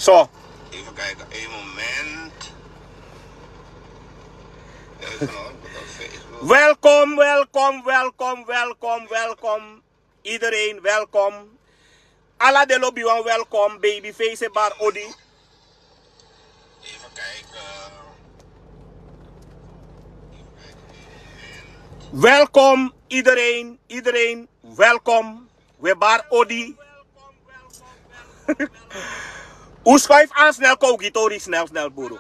Zo. Even kijken, één moment. Welkom, welkom, welkom, welkom, welkom. Iedereen, welkom. Alla de lobby, welkom. Babyface bar Odi. Even kijken. Welkom, iedereen, iedereen, welkom. We bar Odi. Hoe schuif aan snel, Kogitori, snel, boero.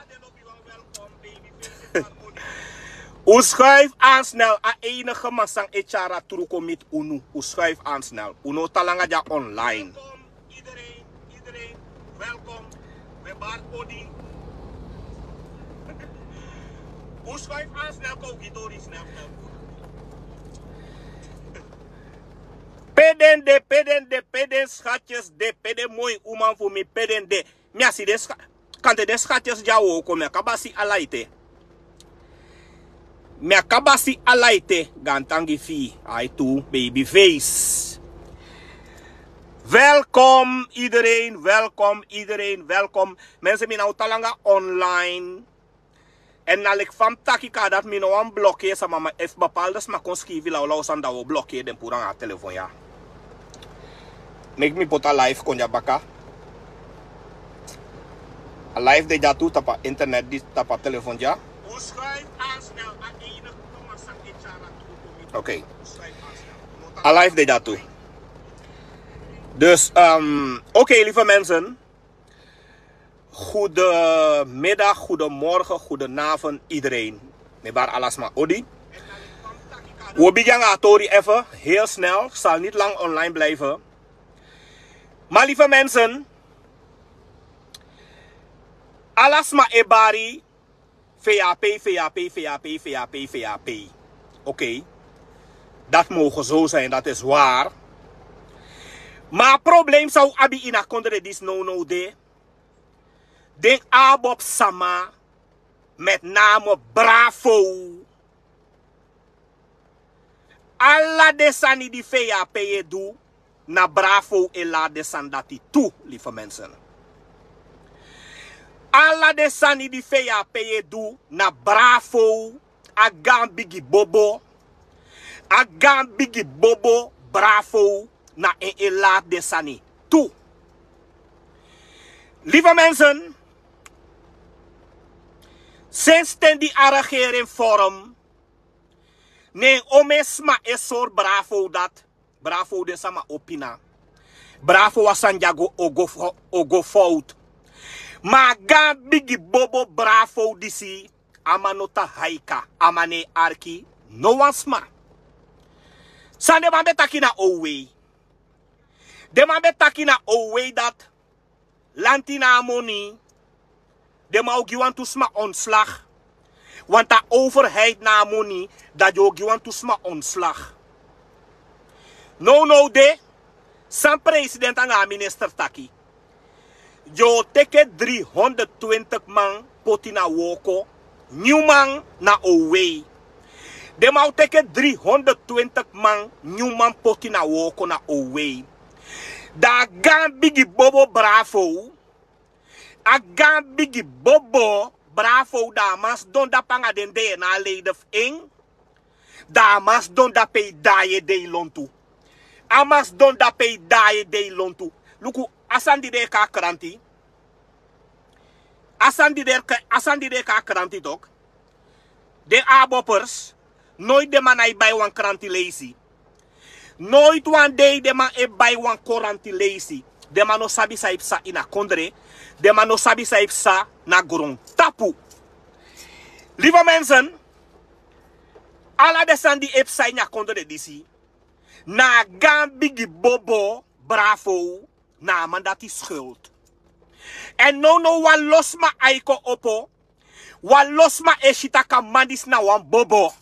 Hoe schuif aan snel, a enige masang echara truko mit unu. Hoe schuif aan snel. Uno talanga ja online. Iedereen, welkom. We bar Odi. Hoe schuif aan snel, Kogitori, snel. Peden, schatjes, peden mooi oeman voor me, peden de. Miasi de kante de schatjes jawo kom, kabasi alaite. Me kabasi alaite, gantangi fi, ai tu, baby face. Welkom iedereen, welkom. Mensen mi nou talanga online. En nalik fam takika dat mi nou een blokje sa mama if bepaalde sma kon skivi la usan da wo blokje den purang a telefoon ja. Make me put a live konja baka. A live de jatu tapa internet di tapa telefoon ja. Oké. A live de jatu. Dus oké, lieve mensen. Goedemiddag, goedemorgen, goedenavond iedereen. Mebar alasma Odi. We beginnen Atori even, heel snel. Ik zal niet lang online blijven. Maar lieve mensen. Alasma Ebari. VAP. Oké. Dat mogen zo zijn, dat is waar. Maar het probleem zou abi in a kondre dis no de. De ABOP sama. Met name Bravo. Alla de sani di VAP doe. Na Bravo e la de sandati toe, lieve mensen. Alla de sani di VAP doe. Na Bravo. Agan bigie bobo. Agan bigie bobo. Bravo. Na e la de sani toe. Lieve mensen. Sinds ten die regering vorm. Nee, omesma esor Bravo dat. Bravo de sama opina. Bravo was Sanjago ogo fout. Maar ga bigi bobo Bravo disi. Amanota haika. Amane Arki. No one sma. Sande man betakina owe. De man betakina owe dat. Lantina money. De mau giwan to sma ontslag. Want de overheid na money. Dat je giwan to sma ontslag. No de. San president en minister taki. Jo teke 320 man potina woko. New man na away. De mau teke 320 man new man potina woko na away. Da gan bigi bobo Bravo. A gan bigi bobo Bravo da mas don da panga den de na lede ing. Da mas don da pay daye de lontu. Amas don da pay daye de lontu. Luku asandi de ka kranti. Asandi de ka kranti dok. De ABOPers nooit de man ay bij wan kranti lazy. Nooit one day de man e bij wan koranti lazy. De man no sabi sa ipsa ina kondre. De man no sabi sa ipsa na grond tapu. Lieve mensen. Alla de sandi ipsa ina kondre disi. Na gan bigi bobo Bravo. Na mandati schuld. En no wan losma aiko opo. Wan losma eshitaka mandis na wan bobo.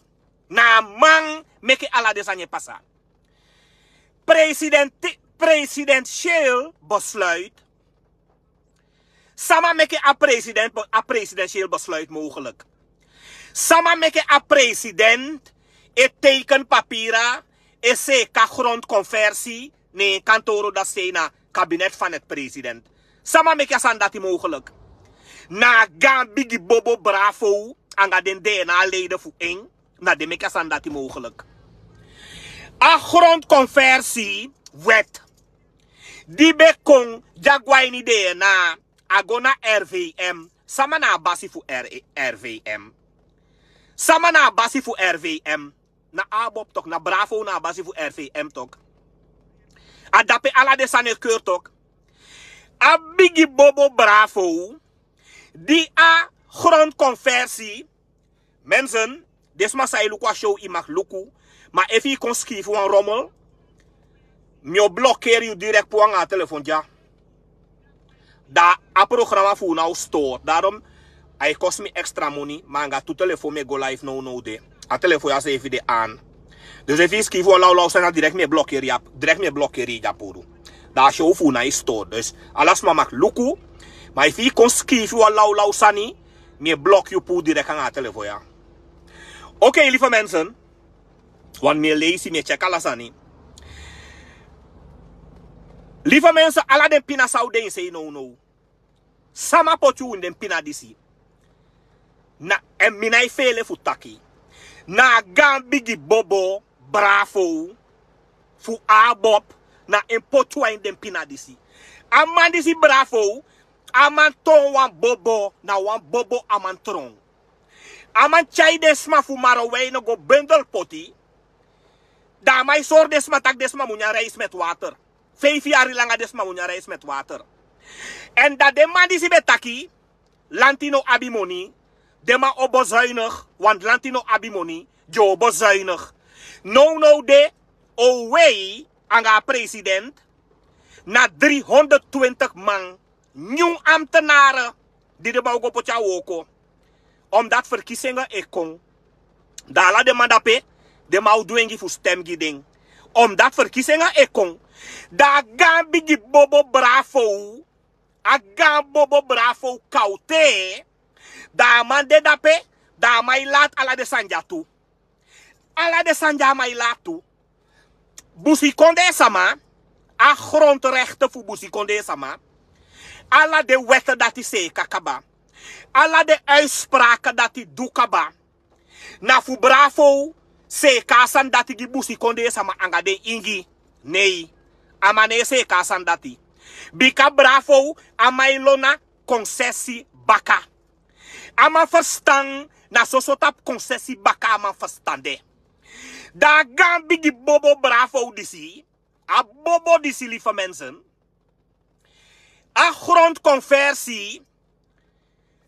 Na man meke alla de sanje pasa. Presidentieel besluit. Sama meke a presidentieel besluit mogelijk. Sama meke a president. E teken papira. E seka grondconversie. Nee, kantoro dat stena kabinet van het president. Sama meke san dati mogelijk. Na gaan bigi bobo bravo. Anga den DNA leden voor één. Na de meke san dati mogelijk. A grondconversie wet. Die bekong jagwaini DNA. Agona RVM. Sama na basi voor RVM. Sama na basi voor RVM. Na ABOP toch. Na bravo na basi voor RVM toch. Adape ala de sane keur toch. A bigi bobo bravo. Die a grondconversie. Mensen. Desma sa ilukwa show imak luku. Maar if je kon schrijven een rommel. Mio blokkeer je direct voor een telefoon. Ja. Dat a programma voor nou stoort. Daarom. Hij kost me extra money. Maar ga to telefoon me go live no de. A telefoon ja ze even de aan. Dus if je schrijft een lauw zijn direct me blokkeer je. Direct me blokkeer je ja poru. Dat show voor nou stoort. Dus alles maar mak luku. Maar if je kon schrijven een lauw sani. Me blok je poer direct aan a telefoon ja. Oké, lieve mensen. Want meer lezen, meer check alles aan. Lieve mensen, alla den pina sauden say no. Sama potu in den pina disi. Na en minai fele futaki. Na gan bigi bobo bravo fu ABOP na en potu in den pina disi. Aman disi bravo, aman ton wan bobo na wan bobo aman trong. Aman chai desma fu maraway no go bundle poti. Da mai sor desma tak desma munya reis met water. 5 jaar lang desma munya reis met water. En dat de man die si betaki, lantino abimoni, de ma obozuinig, want lantino abimoni, jo obozuinig. No de, away, anga president, na 320 man, nieuw ambtenaren, die de bouw op woko. Omdat verkiezingen ik kon. Dala de mandape. De mau doengi voor stemgiding. Omdat verkiezingen ik kon. Da gaan bigi bobo bravo. A gaan bobo bravo kaute. Da man de dape. Da mai laat ala de sanja toe. Ala de sanja mai laat toe. Busi konde sama. A grondrechten voor busi konde sama. Ala de wetten dat die se kakaba. Ala de uitspraken dat die doekaba. Na fu bravo. Se kasan dati gi busi konde sama anga de ingi. Nee. Amane se kasan dati. Bika bravo amailona concessie baka. Ama verstaan na sosotap concessie baka ama verstande. Da gaan bigi bobo bravo disi. A bobo disi lieve mensen. A grondconversie.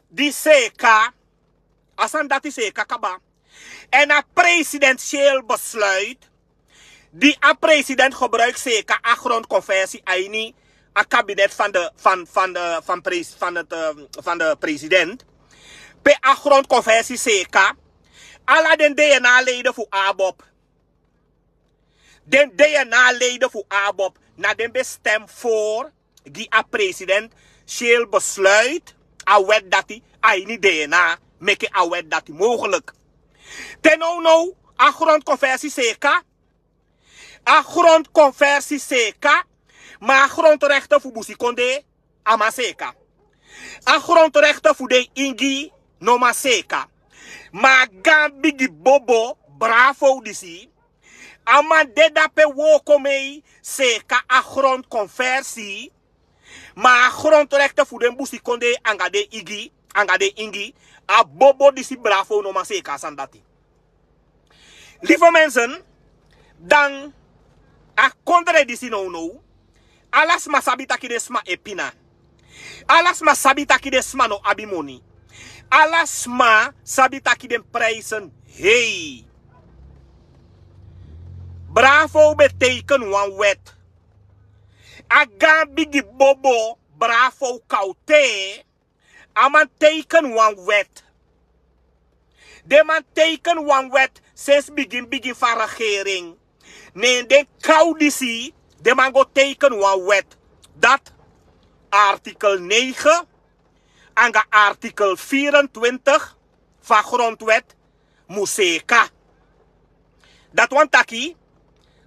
Die seka. Asan dati seka kaba. En een presidentieel besluit. Die een president gebruikt zeker een grondconversie. Een kabinet van de president. Bij een grondconversie zeker. Alla den DNA-leden voor ABOP. Den DNA-leden voor ABOP. Na den bestem voor. Die een president. Scheel besluit. A wet dat die. Een DNA. Make a wet dat die mogelijk. Ten no, a grondconversie zeker. A grondconversie zeker. Maar grondrechten voor busi konde, ama zeker. A grondrechten voor de ingi, no ma zeker. Maar gaan bigi bobo, bravo disi. Ama de dape woko mee, zeker a grondconversie. Maar grondrechten voor de busi konde, anga de ingi. A bobo disi bravo no ma seka sandati. Lieve mensen, dan a kondre disi no. Alas ma sabita ki desma epina. Alas ma sabita ki desma no abimoni. Alas ma sabita ki den prijzen. Hey. Bravo betekent one wet. A gaan bigi bobo bravo kaute. Aman teken one wet. De man teken one wet sinds begin van regering. Nee, de kaudisi, de man go teken one wet. Dat artikel 9 en artikel 24 van grondwet Museka. Dat want taki,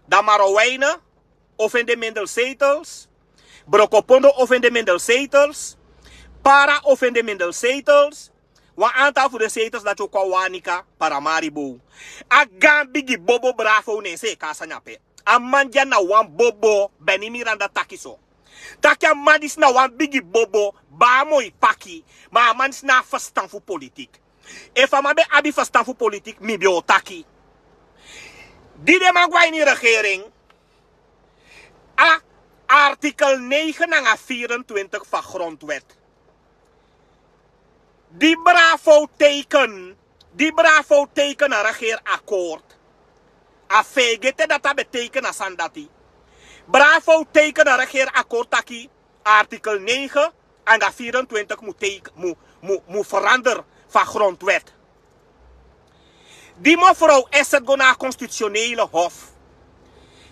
dat Marowijnen of in de minder zetels, Brokopondo offende minder zetels. Para offende minder zetels. Wan aantal voor de zetels dat je kwa wanika para Maribo. A gaan bigi bobo bravo ne se kasanyape. A manja na wan bobo Bennie Miranda takiso. Takia mandis na wan bigi bobo ba moi paki. Maar mandis na verstand voor politiek. If a mabe abi verstand voor politiek mi bio taki. Die de man in de regering. Artikel 9 en 24 van grondwet. Die bravo teken een regeerakkoord. A fegete dat betekent asandati. Bravo teken een regeerakkoord taki. Artikel 9 en 24 moet veranderen van grondwet. Die mevrouw is het gewoon naar constitutionele hof.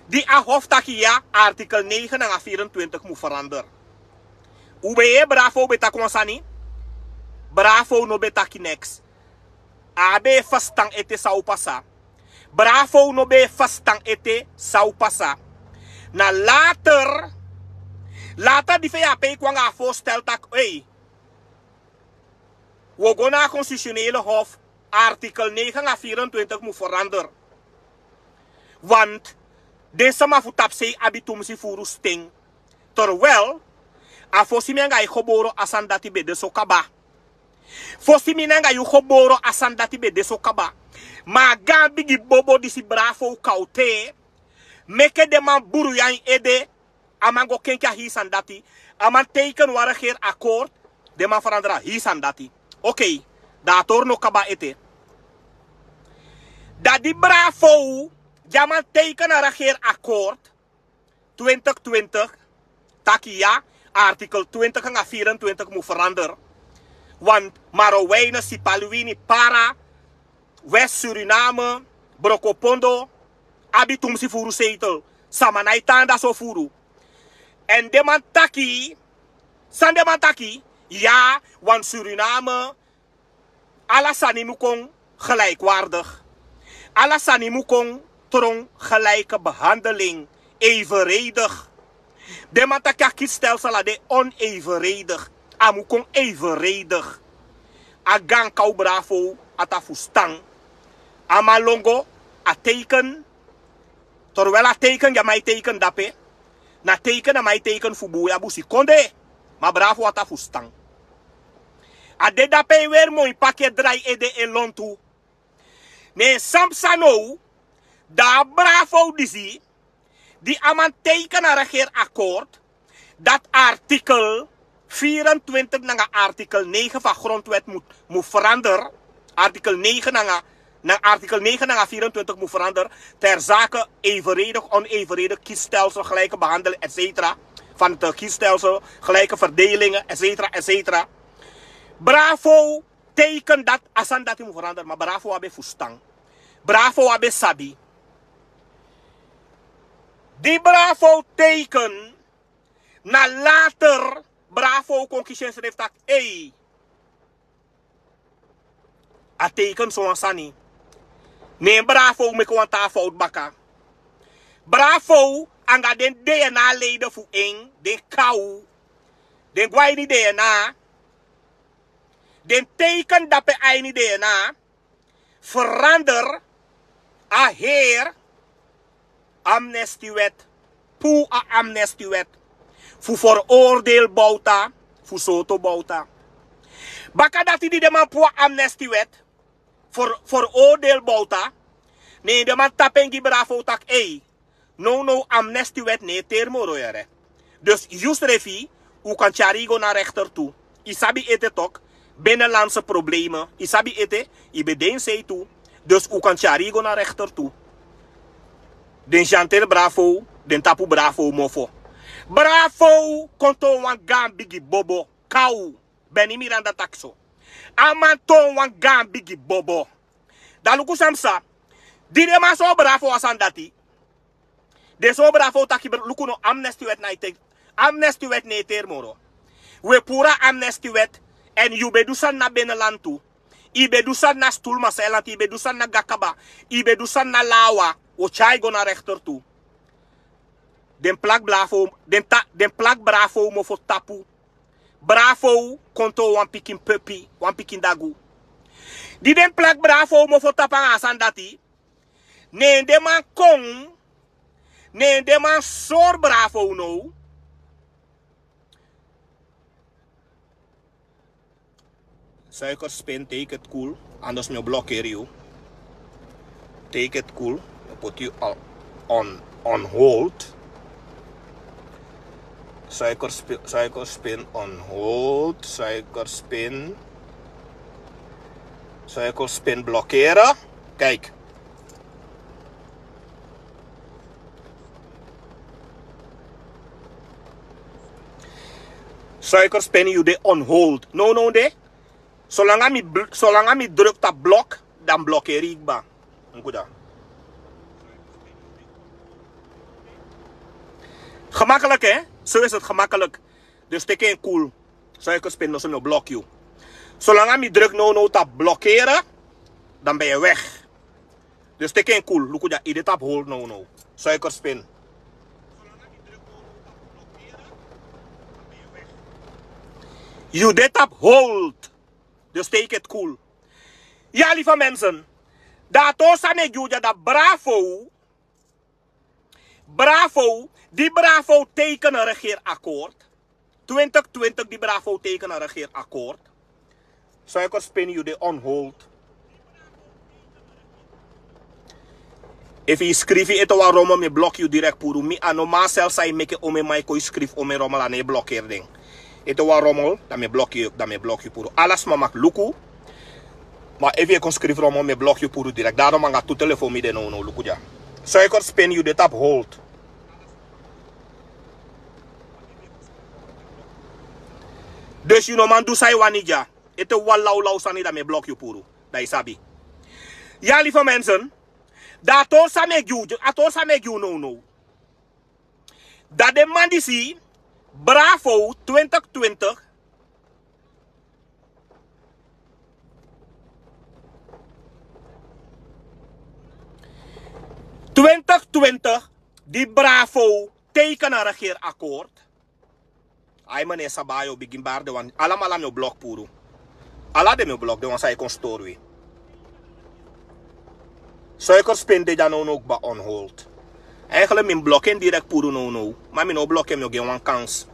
Die hof taki ja, artikel 9 en 24 moet veranderen. Hoe ben je bravo betakonsani? Bravo no betaki next. Abe vastang ete sau pasa. Bravo no be vastang ete sau pasa. Na later die VAP kwam aan voorstel tak, hey, we gaan naar constitutionele hof, artikel 9 en 24 moet veranderen. Want deze ma futapse abitumsi furu sting. Terwijl, a fosimenga i geboren asandati be de sokaba. Fosimenga i geboren asandati be de sokaba. Ma gambigi bobo disi bravo kaute. Meke de man buru yan ede. Amango kenka hisandati. Aman teken warageer akkoord. De man verandera hisandati. Oké, daar torno kaba ete. Dat die bravo, jaman teken een regeerakkoord 2020, takia, artikel 20 en 24 moet veranderen. Want Marowijnen, Sipaluini, Para, West-Suriname, Brokopondo, Abitumsi furu zetel, Samanaitanda so furu. En de man taki, san de man taki, ja, want Suriname, alasani mukong gelijkwaardig. Alasani mukong trong gelijke behandeling, evenredig. De man taki kiesstelsel de onevenredig. Amukong evenredig. A gang kau bravo, ata fustang. Amalongo, a teken. Terwijl a teken, ja mij teken dape. Na teken, na mij teken fubu, ya busi konde. Maar bravo ata fustang. A de dape weer mooi pakje draai ede elontu. Ne samsano, da bravo disi. Die aman teken een regeerakkoord. Dat artikel 24 naar artikel 9 van grondwet moet veranderen. Artikel 9 naar artikel 9 naar 24 moet veranderen. Ter zake evenredig, onevenredig kiesstelsel, gelijke behandeling, etc. Van het kiesstelsel, gelijke verdelingen, etc. Bravo teken dat asan dat moet veranderen. Maar bravo abe fustang. Bravo abe sabi. Die bravo teken na later bravo conclusions heeft dat a teken zo'n sani. Nee, bravo me kon ta fout baka. Bravo anga den DNA leden voor een, den kou, den guai DNA, den teken dat pe ai DNA verander a heer amnestiewet, pu a amnestiewet. Voor veroordeel bouta, voor soto bouta. Baka dat die de man po amnestiewet, voor veroordeel bouta. Nee, de man tapengi bravo tak, no amnestiewet nee termo royere. Dus just refi, u kan charigo naar rechter toe. Isabi ete tok, binnenlandse problemen. Isabi ete, ibeden sei toe. Dus u kan charigo naar rechter toe. Den chantel bravo, den tapu bravo mofo. Bravo, konto wan gaan bigi bobo, kou, Bennie Miranda takso. Amanto wan gaan bigi bobo. Daluku samsa, di de man so bravo asan dati. De so bravo taki luku no amnesty wet na ite. Amnesty wet ne termoro. We pura amnesty wet en you bedusan na binnenland toe. I bedusan na stoelmaseland, i bedusan na gakaba, i bedusan na lawa, o chai go na rechter toe. Den plak bravo, den plak bravo mo for tapu. Bravo konto wan pikin puppy, wan pikin dagu. Di den plak bravo mo for tapang asan dati. Ne de man kong, ne de man sor bravo no. Suikerspin, take it cool. Anders me blokkeren you. Take it cool. Put you on hold. Suikerspin on hold. Suikerspin blokkeren. Kijk. Suikerspin you de on hold. No de. Zolang ik druk op blok, dan blokkeer ik ba. Goed. Gemakkelijk hè? Zo is het gemakkelijk. Dus teken cool. Suikerspin dus een blok you. Zolang ik druk no op blokkeren, dan ben je weg. Dus teken cool. Look at dit op hold no. Suikerspin. You dit op hold. Dus take it cool. Ja, lieve mensen. Dat osame juja dat bravo. Bravo. Die bravo tekenen een regeerakkoord. 2020 die bravo tekenen een regeerakkoord. Suikerspin you de on hold. If you schrijf je het waarom me blok you direct puru. Mi anoma zelfs hij make ome mij ko schrijf ome rommel aan je blokkeer ding. Ito wa rommel, dan me blok je puro. Alles ma mak luku. Maar even je kon schrijven rommel, me blok je puro direct. Daarom ma ga tu telefoon mi de no luku ja. Suikerspin you de tap hold. Dus you know man do sai wanija. Ito wa lau sani dan me blok je puro. Dat is sabi. Ja lieve mensen. Dat osa me you no. Dat de man die zie. Bravo 2020. Die Bravo tekenen een regeerakkoord. Ay meneer Sabayo begin baarde wan allemaal mijn blok puro. Alla de mijn blok de wan sai kon story. Suikerspin de dan ook ba on hold. Eigenlijk mijn blokken direct puro no. Maar mijn blokken me geen kans.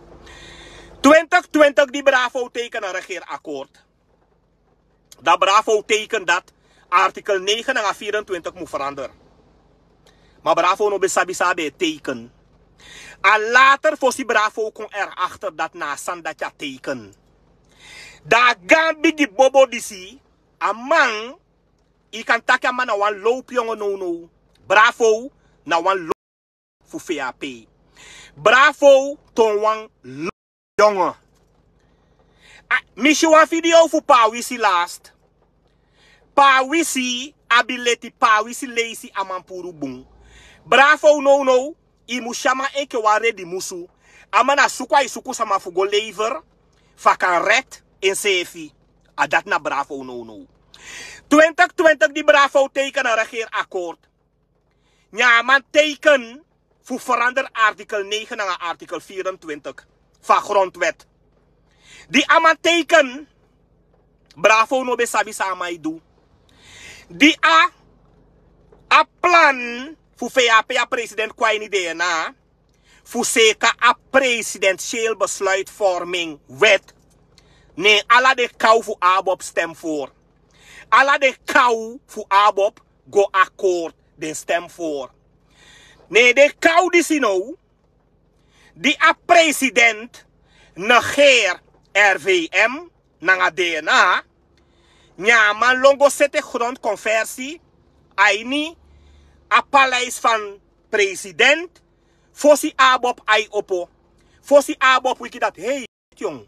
2020 die Bravo tekenen een regeerakkoord. Dat Bravo tekent dat artikel 9 en 24 moet veranderen. Maar Bravo no besabi teken. En later voor die Bravo kon erachter dat na dat je teken. Dat gaan die bobo disi. A man. I kan takken man na wan loop jongen no. Bravo na wan loop. Voor VAP. Bravo ton wan jongen. Misje wan video voor pa wisi last. Pa wisi abileti pa wisi lazy amampuru bung. Bravo no. I mushama eke ware di musu. Amana sukwa isuku sama fugo lever. Fakan red in sefi. Adat na Bravo no. 2020 die Bravo teken een regeerakkoord. Ja man teken. Voor verander artikel 9 en artikel 24 van grondwet. Die aman teken. Bravo no besabi samai do. Die a plan voor VAP a president kwa in idee na. Voor zeker a presidentieel besluitvorming wet. Nee, alla de kou voor ABOP stem voor. Alla de kou voor ABOP go akkoord den stem voor. Nee, de kou die nou, die a president negeer RVM, nanga DNA, ja man longo zette grondconversie, aini, a paleis van president, fosi ABOP ai opo, fosi ABOP wiki dat, hey jong,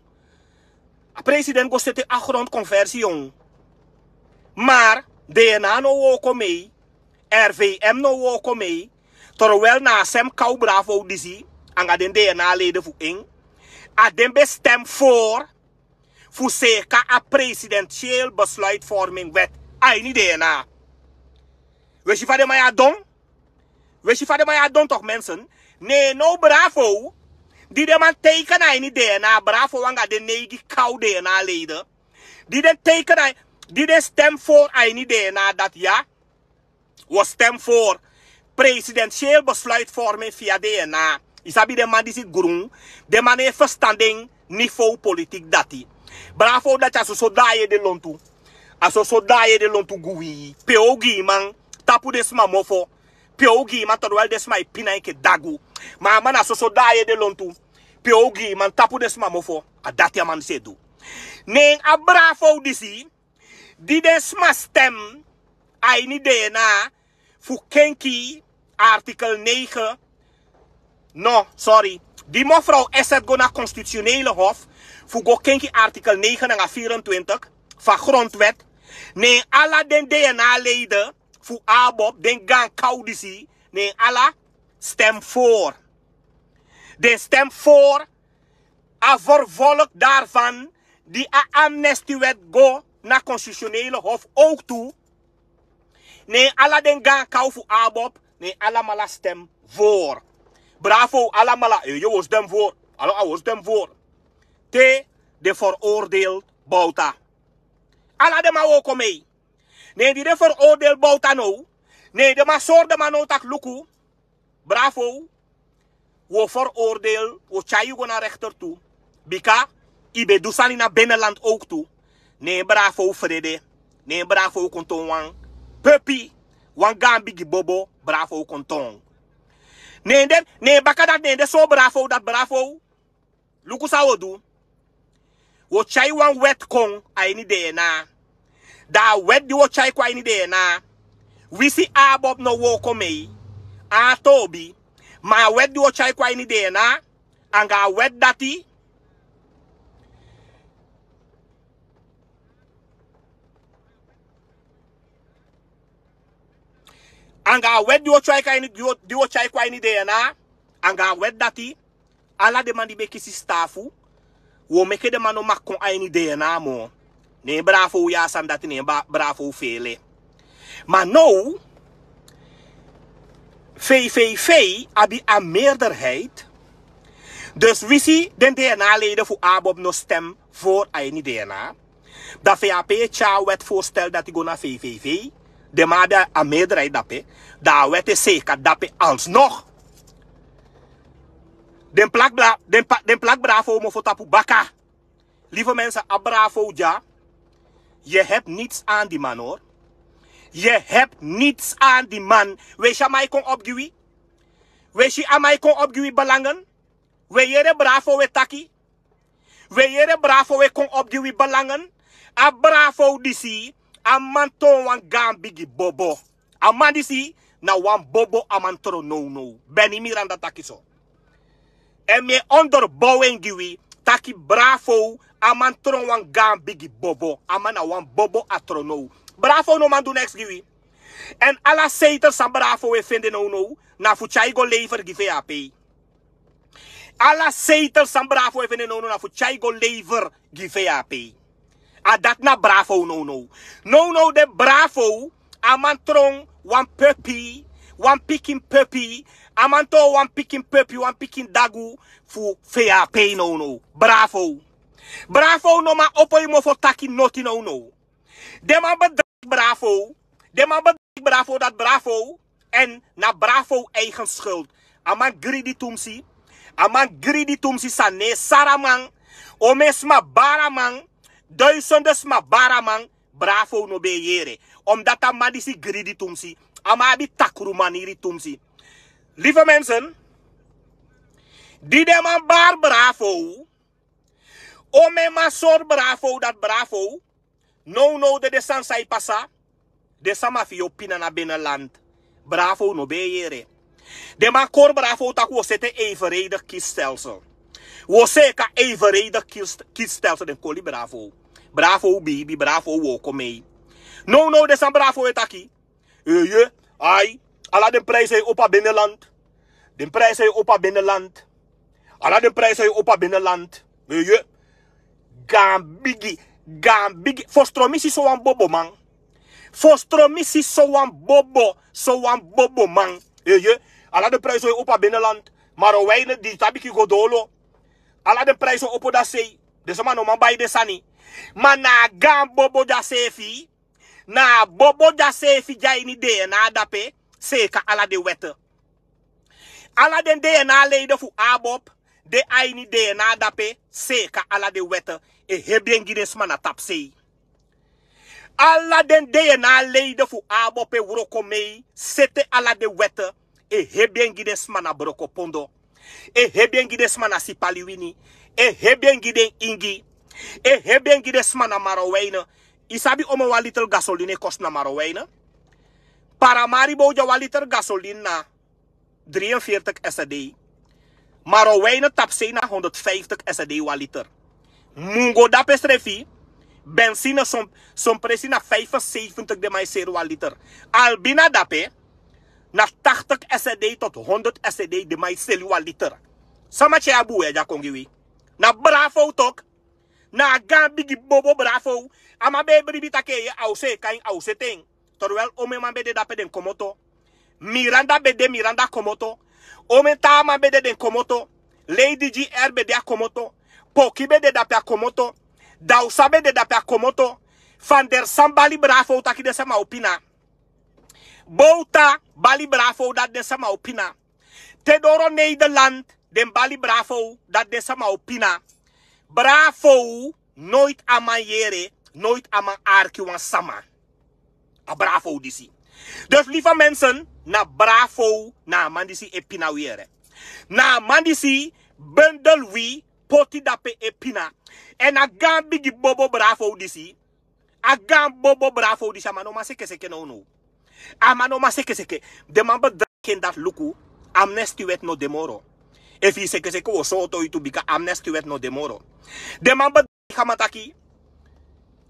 a president go zette a grondconversie jong, maar DNA no woko mee, RVM no woko mee, terwijl na sem kou Bravo disi, anga den DNA leden voor ing, a den bestem voor zeker a presidentieel besluitvorming wet. Ai niet DNA. Weet je wat de maya don? Weet je wat de maya don toch mensen? Nee, no bravo. Die de man teken na in de na bravo wanga de negi kou de na leden. Die de teken na, die de stem voor in de na dat ja. Was stem voor presidentieel besluitvorming via DNA. Isabi de man die zit groen. De man heeft verstanding niveau politiek dati. Bravo dat je zo daai de lontu. Aso so daai de lontu gui. Peogi man tapu de sma mofo. Peogi man terwijl de sma ipina ke dagu. Maar man aso so daai de lontu. Peogi man tapu de sma mofo. A dati man se do. Nee a bravo disi. Die de sma stem. Ai ni de na. Fu kenki artikel 9. No, sorry. Die mevrouw is het go naar constitutionele hof. Fu go kenki artikel 9 en 24 van grondwet. Nee, alla den DNA leden. Fu ABOP, den gaang kaudisi. Nee, alla stem voor. De stem voor. A vervolg daarvan. Die amnestiewet go naar constitutionele hof ook toe. Nee, alla den gaang kou fu ABOP. Nee, alla mala stem voor. Bravo, alla mala. Je was stem voor. Alla was stem voor. Te de veroordeeld bouta. Alla de ma ook mee. Nee, die de veroordeeld bouta no. Nee, de ma soort de ma no tak luku. Bravo. Wo veroordeel. Wo chayu go naar rechter toe. Bika. Ibe dusani naar binnenland ook toe. Nee, bravo vrede. Nee, bravo konton wang. Puppy. Wang gaan bigi bobo. Bravo konton. Nee, nee, baka dat nee, de so bravo, dat bravo. Luku sa wo do. Wo chai wan wet kong, ay ni de na. Da wet di wo chai kwa ni de na. Wisi ABOP no wo komei. A tobi. Ma wet di wo chai kwa ni de na. Anga wet dati. Anga wet di wo chai kwa ni de na. Anga wet dati. Ala de man di beki si stafu. Wo meke de man no makon ay de na mo. Nee, bravo ja san dati nee, bravo vele. Maar nou. VVV abi a meerderheid. Dus wie zie den DNA-leden voor ABOP no stem voor ay DNA. Dat VAP tja wet voorstel dat die go naar VVV. De ma de a meerderheid dape. Da wet is zeker dape alsnog. Den plak bravo mo voor tapu baka. Lieve mensen, a bravo ja. Je hebt niets aan die man hoor. Je hebt niets aan die man. Wees je mij kon opgewi? Wees je aan mij kon opgewi belangen? We jere bravo we taki? We jere bravo we kon opgewi belangen? A bravo disi. A man ton wan gaan bigi bobo. A man disi. Na wan bobo a man toro no. Bennie Miranda taki so. En me onderbouwen giwi. Taki bravo. A man tron wan gaan bigi bobo. A man na wan bobo atrono. Bravo no man do next giwi. En alla seiters san bravo we vinden no. Na fuchai go lever give AP. Alla seiters san bravo we vinden no. Na fuchai go lever give AP. A dat na bravo no. No de bravo. A man tron wan puppy. Wan picking puppy. A man to wan picking puppy. Wan picking dagu. Fu VAP no. Bravo. Bravo no ma opoy mo for taki noti no. De man bedrijf bravo. De man bedrijf bravo dat bravo. En na bravo eigen schuld. Aman greedy tumsi. Aman greedy tumsi sane saramang. Omesma baramang. Duizenden sma baramang. Bravo no bejere. Omdat a man disi greedy tumsi. Ama abi takru maniri tumsi. Lieve mensen. Die de man bar bravo. Ome ma sor bravo dat bravo. No de san sai pasa. De sama fi opina na binnenland. Bravo no bejere. De man kor bravo tak wo sete evenredig kiesstelsel. Wo seka evenredig kiesstelsel den koli bravo. Bravo baby, bravo wo komei. No de san bravo etaki. Ai, ala de prijs hij op binnenland. De prijs hij op binnenland. Ala de prijs hij op binnenland. Gaan bigi. Fostromisi so wan bobo man. Fostromisi so wan bobo man. Ala de prijs hij op binnenland. Maar wij die tabiki godolo. Alla de prijzen op dat zee. Dus man no bij de sani. Maar na gaan bobo da sefi. Na bobo da sefi jij niet de na dape. Zeker alla de wetten. Alla den DNA leden voor ABOP. De aini DNA dape. Zeker alla de wetten. E hebben gides man tap sei. Alla den DNA leden voor ABOP e wroko mee. Zette alla de wetten. E hebben gides man broko pondo. E hebben gides man sipaliwini. E hebben giden ingi. E hebben gides man marowijnen. Isabi om een liter gasoline kost na marowijnen. Paramaribo ja liter gasoline na 43 SD. Marowijnen tapse na 150 SD liter. Mungo da pestrefi. Benzine som presi na 75 de mai 0 liter. Albina dape na 80 SD tot 100 SD de mai 0 liter. Samache abu ja kongiwi. Na bravo tok. Na gaan bigi bobo bravo. Ama be bribita ke ye ause kain ause ting. Terwijl ome man bede dape den komoto. Miranda bede Miranda komoto. Ome ta man bede den komoto. Lady GR bede a komoto. Poki bede dape a komoto. Dausa bede dape a komoto. Van der Sambali bravo taki de sama opina. Bouta Bali bravo dat de sama opina. Tedoro Nederland den Bali bravo dat de sama opina. Bravo nooit amayere, nooit ama Arki wan sama. A bravo disi. Dus lieve mensen, na bravo na mandisi epina weer. Na mandisi bundel wi poti dape epina. En a gaan bigi bobo bravo disi. A gaan bobo bravo disi. Amano ma seke no. Amano ma seke. De man bedraken dat luku. Amnesty wet no demoro. If he seke o so to itu bika amnesty wet no demoro. De man bedraken mataki.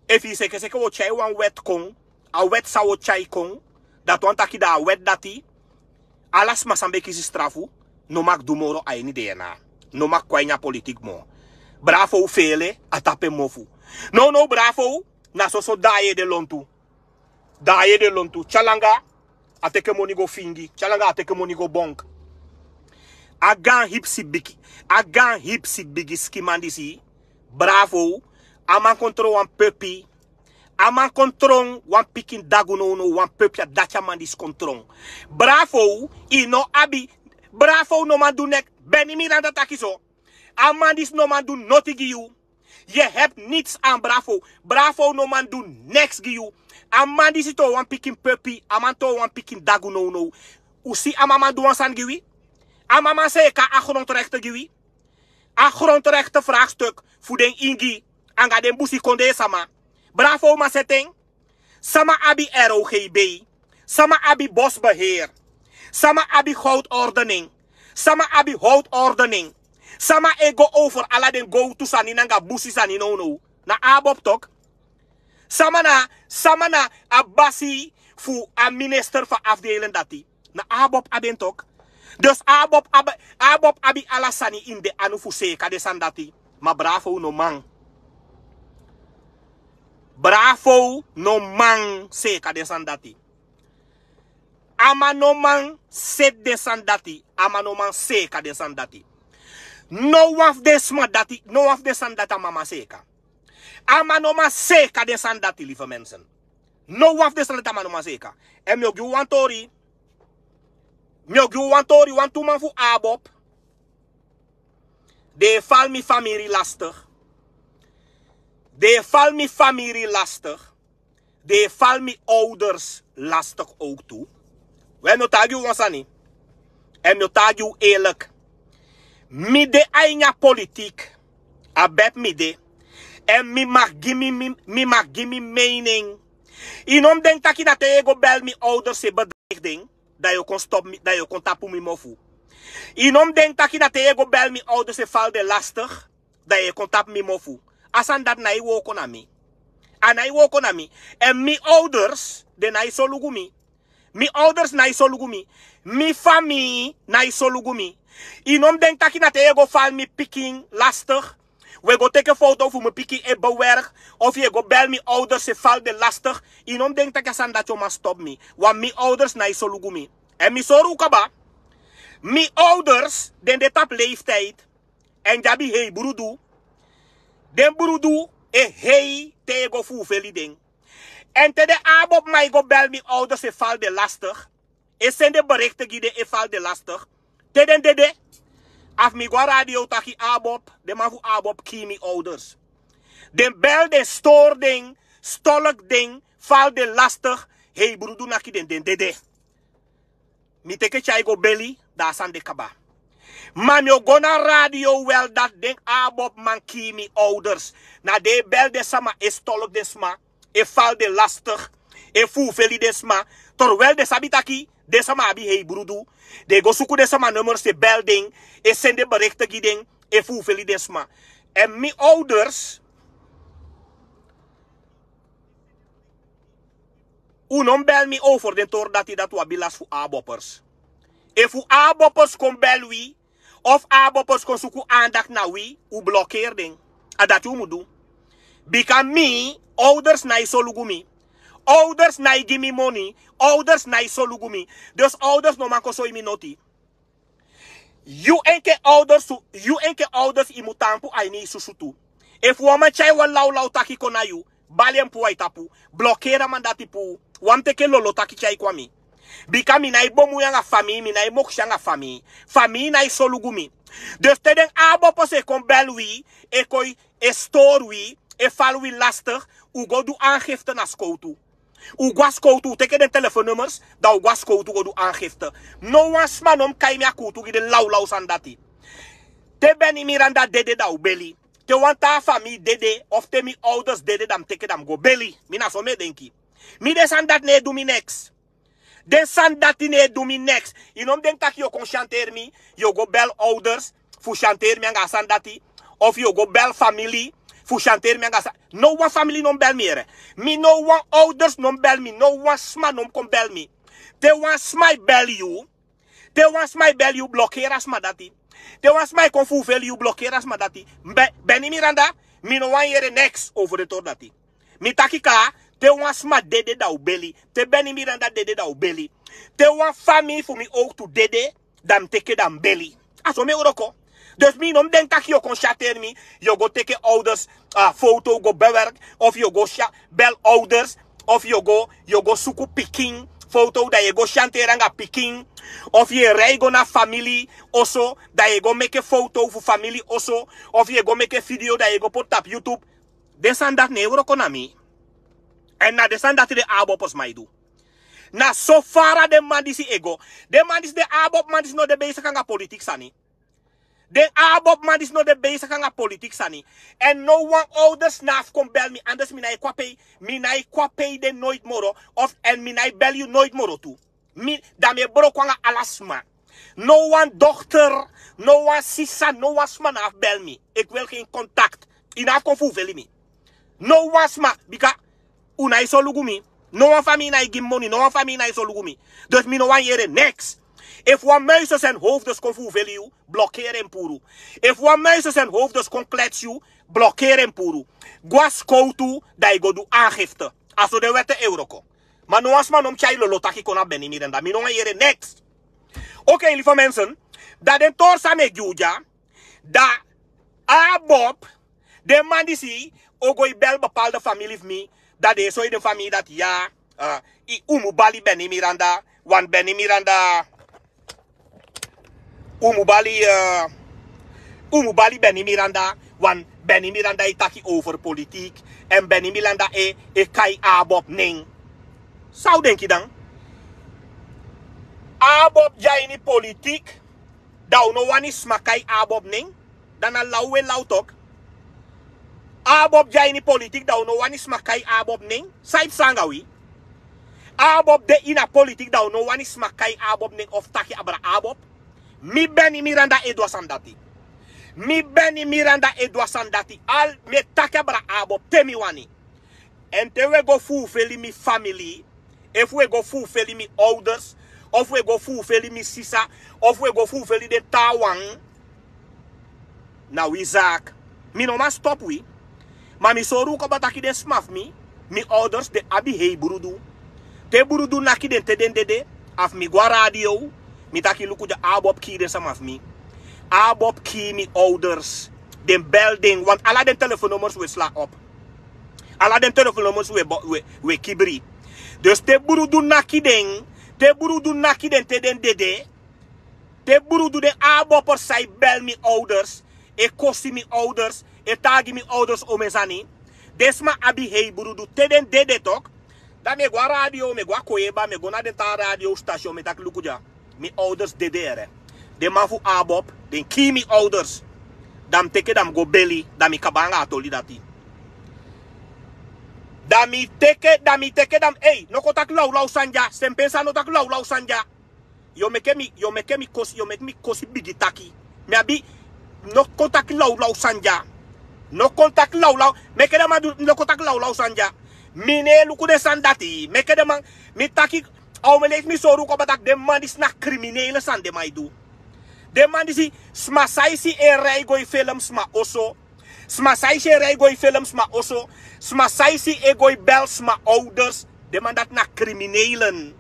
If he seke o chai wan wet kong. A wet sa o chai kong. Dat wan taki da wet dati. Alas masambe kisi strafu. No mak dumoro a ni DNA. No mak kwanya politik mo. Bravo fele atape mofu. No bravo. Na so daye de lontu. Daye de lontu. Chalanga ateke monigo fingi. Chalanga ateke monigo bonk. Agan hipsi biki. Agan hipsi bigi skimandisi. Bravo. Aman kontro wan pepi. Aman kontrong wan pikin dagunono wan pepi dacha mandis kontrong. Bravo. Ino abi. Bravo no man do nek. Bennie Miranda takiso. Amandis no man do notigi you. Je hebt niets aan bravo. Bravo no man do next gi you. Amandis to wan pikin pepi. Amanto wan pikin dagunono. Usi amama do wan san giwi. Amama se ka a grondrechten giwi. A grondrechten vraagstuk voor den ingi. Anga den busi konde sama. Bravo ma setting. Sama abi ROGB. Sama abi bosbeheer. Sama abi goudordening. Sama abi houtordening. Sama ego over ala den go to sani nanga busi sani no. Na ABOP tok. Sama na abasi fu a minister van afdeling dati. Na ABOP aben tok. Dus ABOP abi ala sani in de anu fu seka de sandati. Ma bravo no man. Bravo no man seka de sandati. Ama no man set de sandati. Ama no man seka de sandati. No of de smadati. No of de sandata mama seka. Ama no man seka de sandati, lieve mensen. No of de sandata mama no man seka. En mi ogu wantori. Mi ogu wantori wantu man fu ABOP. De val mi familie lastig. De val mi familie lastig. De val mi ouders lastig ook toe. We notagi wansani. En notagi eerlijk. Mi de aina politiek. Abet mi de. En mi mag gimme mening. Inom denk taki dat je go bel mi ouders se bedreiging. Dat je kon stop mi, dat je kon tapu mi mofu. Inom denk taki dat je go bel mi ouders se val de lastig. Dat je kon tapu mi mofu. Asan dat na i woko na mi. Anai woko na mi. En mi ouders de na i solugumi. Mi ouders na i solugumi. Mi familie na i solugumi. Inom denk taki dat je go val mi picking lastig. We go take een foto voor mijn piki e bewerk. Of je go bel mijn ouders, ze valt de lastig. Inom denk dat je san dat je maar stop me. Want mijn ouders na isolugumi. En mi soru kaba. Mi ouders, den de tap leeftijd. En jabi hey brudu. Den brudu e hey te go fuveli ding. En te de ABOP mij go bel mi ouders e val de lastig. E sende berichten gide e val de lastig. Te den dede. Af mi go radio taki ABOP. De man fu ABOP ki mi ouders. Den bel de stoor ding. Stolk ding. Val de lastig. Hey brudu naki den dede. Mi teke chai go belly. Da san de kaba. Man yo go na radio wel dat den ABOP man ki mi ouders. Na de bel de sama e stolk de sma. E val de lastig. E fuveli de sma. Terwijl de sabitaki. De sama abi hey brudu. De go suku de sama nummers de bel ding. E sende berichten giding. E fuveli de sma. En mi ouders. Unom bel mi over den tor dat hij dat wabilas fu ABOPers. E fu ABOPers kon bel wi. Of ABOPers kon suku aandacht na wi. U blokkeer ding. A dat u moet doen. Bika mi. Ouders na isolugumi. Ouders na gimme money. Ouders na isolugumi. Dus ouders no man koso imi noti. You enke ouders imutampu aini susutu. If wama chai wa lau taki kona you. Balem pu aitapu. Blockera mandati pu. Wam teke lolo taki chai kwami. Bika mi na ibomu yanga fami. Mi na imokshanga fami. Fami na isolugumi. Dus te den ABOP se kon bel wi. E koi e store wi. E val wi lastig. U go do aangifte na skoutu. U go skoutu. Teke den telefoonnummers. Da u go skoutu go do aangifte. No one smanom kai mi akutu gide lau sandati. Te Bennie Miranda dede da u belly. Te wanta fami dede. Of te mi ouders dede dam teke dam go belly. Mina so me denki. Mi de sandat ne do mi next. Den sandati ne do mi next. Inom den tak yo kon chanteer mi. Yo go bel ouders. Fu chanteer mi anga sandati. Of yo go bel family. Fu chanteer mi anga. No one family non bel mi ere. Mi no one ouders non bel mi. No one sma non kon bel mi. Te wan smai bel you. Te wan smai bel you blokkeras madati. Te wan smai kon fuveli you blokkeras madati. Bennie Miranda. Mi no wan yere next over de tordati. Mi takika. Te wan sma dede da u belly. Te Bennie Miranda dede da u belly. Te wan family fu mi ook to dede. Dam teke dam belly. Aso me uroko. Dus mi nom denk dat je kon chatter mi. Je go teke ouders foto go bewerk. Of je go bel ouders. Of je go suku piking. Foto dat je go chanteranga piking. Of je rij go na familie. Also. Dat je go make foto voor familie. Also. Of je go make video dat je go put op YouTube. Desan dat ne woro konami. En na desan dat de ABOPers mij doen. Na so far de man disi ego. De man dis de ABOP man dis no de bezig aan politiek sani. De ABOP man is no de bezig aan politiek sani. En no one ouders naaf kon bel me. Anders minai kwape de nooit moro. Of en minai bel you nooit moro toe. Dame bro kwanga alasma. No one dochter. No one sisa. No one sma naaf bel me. Ik wil geen contact. Inaaf kon veli me. No one sma. Bika unai so lugumi. No one family na give money. No one family na so lugumi. Dus mi no one yere next. If one muizen zijn hoofders kon fuveli you, blokkeer en puru. If one muizen zijn hoofders kon klets you, blokkeer en puru. Guas koutu, dat je go do aangifte. Aso de wette euroko. Maar no as man om chai lolo taki kona Bennie Miranda. Mi no one yere next. Oké, lieve mensen. Dat den torsa me juja. Dat ABOP, de man die zie, ogo i bel bepaalde familie of me. Dat is zo in de familie dat ja, i umubali Bennie Miranda. Want Bennie Miranda... Umubali Bennie Miranda. Want Bennie Miranda is taki over politiek. En Bennie Miranda kai ABOP ning. Zou denk je dan? ABOP jai ni politiek. Dau no one is makai ABOP ning. Dan a lauwe lautok. ABOP jai ni politiek. Dau no one is makai ABOP ning. Saip sangawi. ABOP de ina politiek. Dau no one is makai ABOP ning. Of taki abra ABOP. Mi Bennie Miranda edwa sandati. Mi Bennie Miranda edwa sandati. Al me takabra ABOP temi wani. En te we go fuveli mi family. If we go fuveli mi ouders. Of we go fuveli mi sisa. Of we go fuveli de tawang. Na we zak. Mi no ma stop we. Ma mi soru ko bataki de smaf mi. Mi ouders de abi hey burudu. Te burudu naki den te den dede. Af mi gwa radio. Mitaki luku de ABOP ki den samaf mi. ABOP ki mi ouders. Den belding. Want alla den telefoonnummers we sla op. Alla den telefoonnummers we kibri. Dus te buru du naki den. Te buru du naki den te den dede. Te buru du den ABOPer sai bel mi ouders. E kosi mi ouders. E tagi mi ouders omezani. Desma abi hei buru du te den dede tok. Dan me gwa radio, me gwa koeba, me go na den ta radio station me tak lukuja. Mi ouders dedere. De man fu ABOP, den ki mi ouders. Dam teke dam go belly, dam mi kabanga atoli dati. Dami teke dam, hey, no ko tak lau sanja, sempensa no tak lau sanja. Yo meke mi kosi bigi taki. Me abi, no kontak lau sanja. No kontak lau, meke dam no kontak lau sanja. Mine luku de sandati, meke dam, mi taki, au me leef mi soru ko batak, de man is na criminele san de mai do. De man is sma saisi e rei goi films ma oso. Sma saisi e rei goi films ma oso. Sma saisi e goi bels ma ouders. De man dat na criminelen.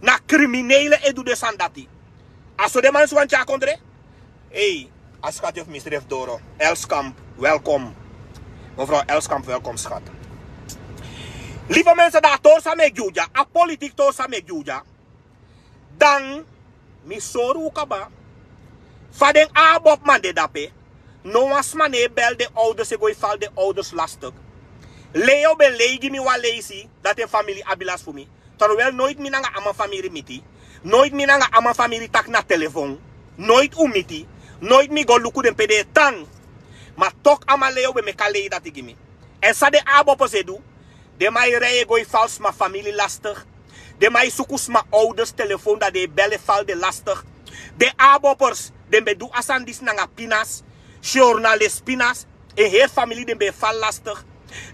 Na criminele e do de sandati. Aso de man swan tja kondre? Hey, as schat of misdrijf Doro. Elskamp, welkom. Mevrouw Elskamp, welkom schat. Lieve mensen, daar tosa me juja. A politiek tosa me juja. Dan, mi soru kaba. Vaden ABOP man de dape. No was man e bel de ouders e gooi val de ouders lastig. Leo be legi mi wa leisi. Dat een familie abilas voor mi. Terwijl nooit mi nanga ama familie miti. Nooit mi nanga ama familie tak na telefoon. Nooit umiti. Nooit mi go luku den pede tang. Maar toch ama leo be me kalei dat igimi. En sa de ABOP se do. De mai reye gooi vals ma familie lastig. De mai sukus ma ouders telefoon dat de belle val de lastig. De ABOPers. Den be do asandis nanga pinas. Journalist pinas. En heel familie den be val lastig.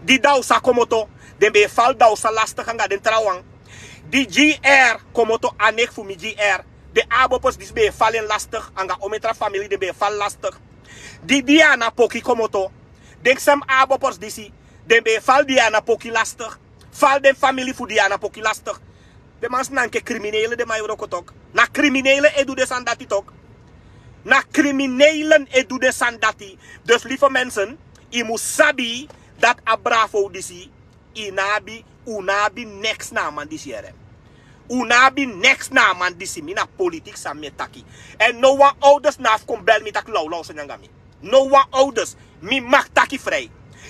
Die dausa komoto. Den be val dausa lastig anga den trouwang. Die GR komoto anek fu mi GR. De ABOPers dis be vallen lastig. Anga ometra familie den be val lastig. Die Diana poki komoto. Denk sem ABOPers disi. Den be val Diana poki lastig. Val den familie fu Diana poki lastig. De mans nanke criminelen de mai rokotok. Na criminelen edu de sandati tok. Na criminelen edu de sandati. Dus lieve mensen, i moet sabi dat a bravo disi. Unabi next na man disi ere. Unabi next na man disi. Mina politiek sa me taki. En no one ouders naaf kom bel mi tak lau senangami. No one ouders. Mi mag taki vrij.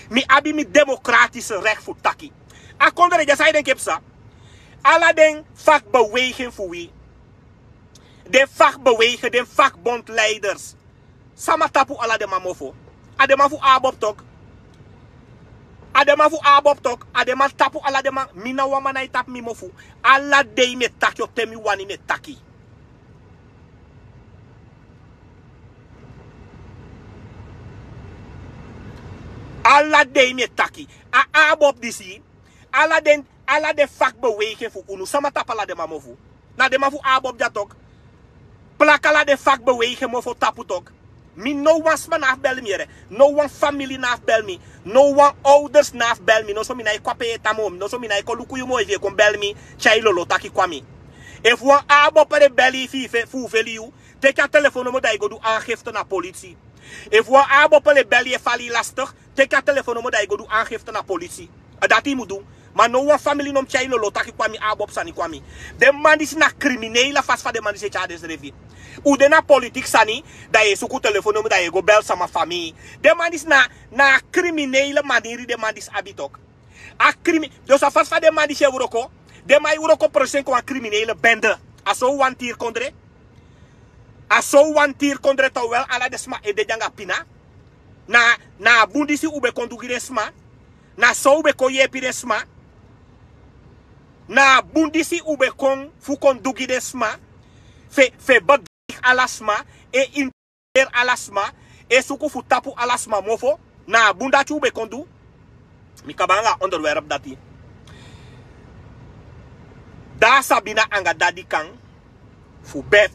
Mi abi mi democratische recht voor taki. A kondere ja sai den kepsa. Alla den vakbeweging voor wie. De vakbeweging, de vakbondleiders. Sama tapu ala de mamofo. Adema fu ABOP tok. Adema fu ABOP tok. Adema tapu ala de ma. Mina wamana tap mi mofu. Alla de me taki op temi wani me taki. Alla de me taki. A ABOP disi. Alla de vakbeweging voor unu. Sama tapu ala de mamofu. Na de ma fu ABOP jatok. Plakala de vakbeweging mofo tapu tok. Mi no one man af bel mi. No one family na bel mi. No one ouders na bel mi. No so mi na ikwape etamom. No so mi na ikoluku yumo evie kon bel mi. Chai lolo taki kwami. If one ABOP de belly fu veli you. Take a telefoon mo da go do aangifte na politie. If one ABOP de belly fali lastig. Take a telefoon mo da go do aangifte na politie. Dat hij moet doen. Maar no one family nom chai lolo taki kwami ABOP sani kwami. De man is na criminele vast van de man is het des revi. U de na politiek sani, dat je zoekt telefoon dat je go bel sama familie. De man is na criminele manier de man is abitok. Dus alvast van de man is Euroko. De man Euroko procent kwa criminele bende. Aso wantier kondre. Aso wantier kondre to wel ala de sma e de janga pina. Na bundisi ube kondugire sma. Na so ube koye pire sma. Na bundisi ube kon fu kondugire sma. Fe bad alasma e inter alasma e suku fu tapu alasma mofo na bunda chube kondu mi kabanga onderwerp dati da sabina anga dadi kang fu bet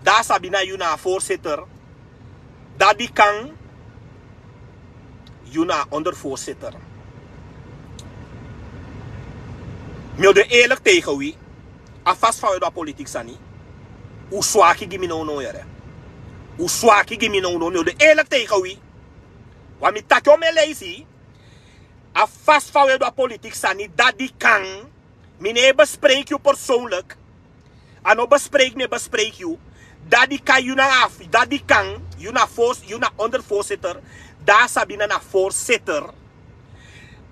da sabina yuna voorzitter dadi kang yuna ondervoorzitter mi de eerlijk tegen wie afvast van de politiek sani Uswaki gimi no yere. Uswaki gimi no de eerlijk tegen wie. Want mi takyo me leisi. A vast van de politiek sani dat die kan. Mine bespreek je persoonlijk. En op bespreek je. Dat die kan je na af. Dat die kan. Je na ondervoorzitter. Daar sabina na voorzitter.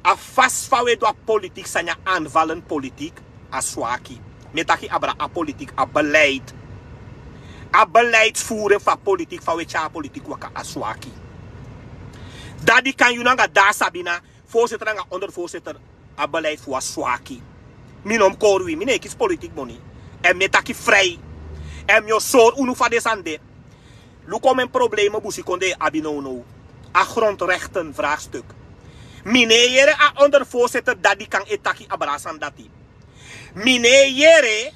A vast van de politiek sani aanvallen politiek. A swaki. Metaki abra a politiek. A beleid. A beleidsvoeren van politiek. Van wecha politiek waka a swaki. Dat die kan je na daar sabina. Voorzitter en ondervoorzitter. A beleid voor a swaki. Minom korwi. Mine kies politiek money. En metaki vrij. En je soort unu van desande. Lukom een probleem busi konde abinono. A grondrechten vraagstuk. Minere a ondervoorzitter dat die kan etaki abrasan dati. Minere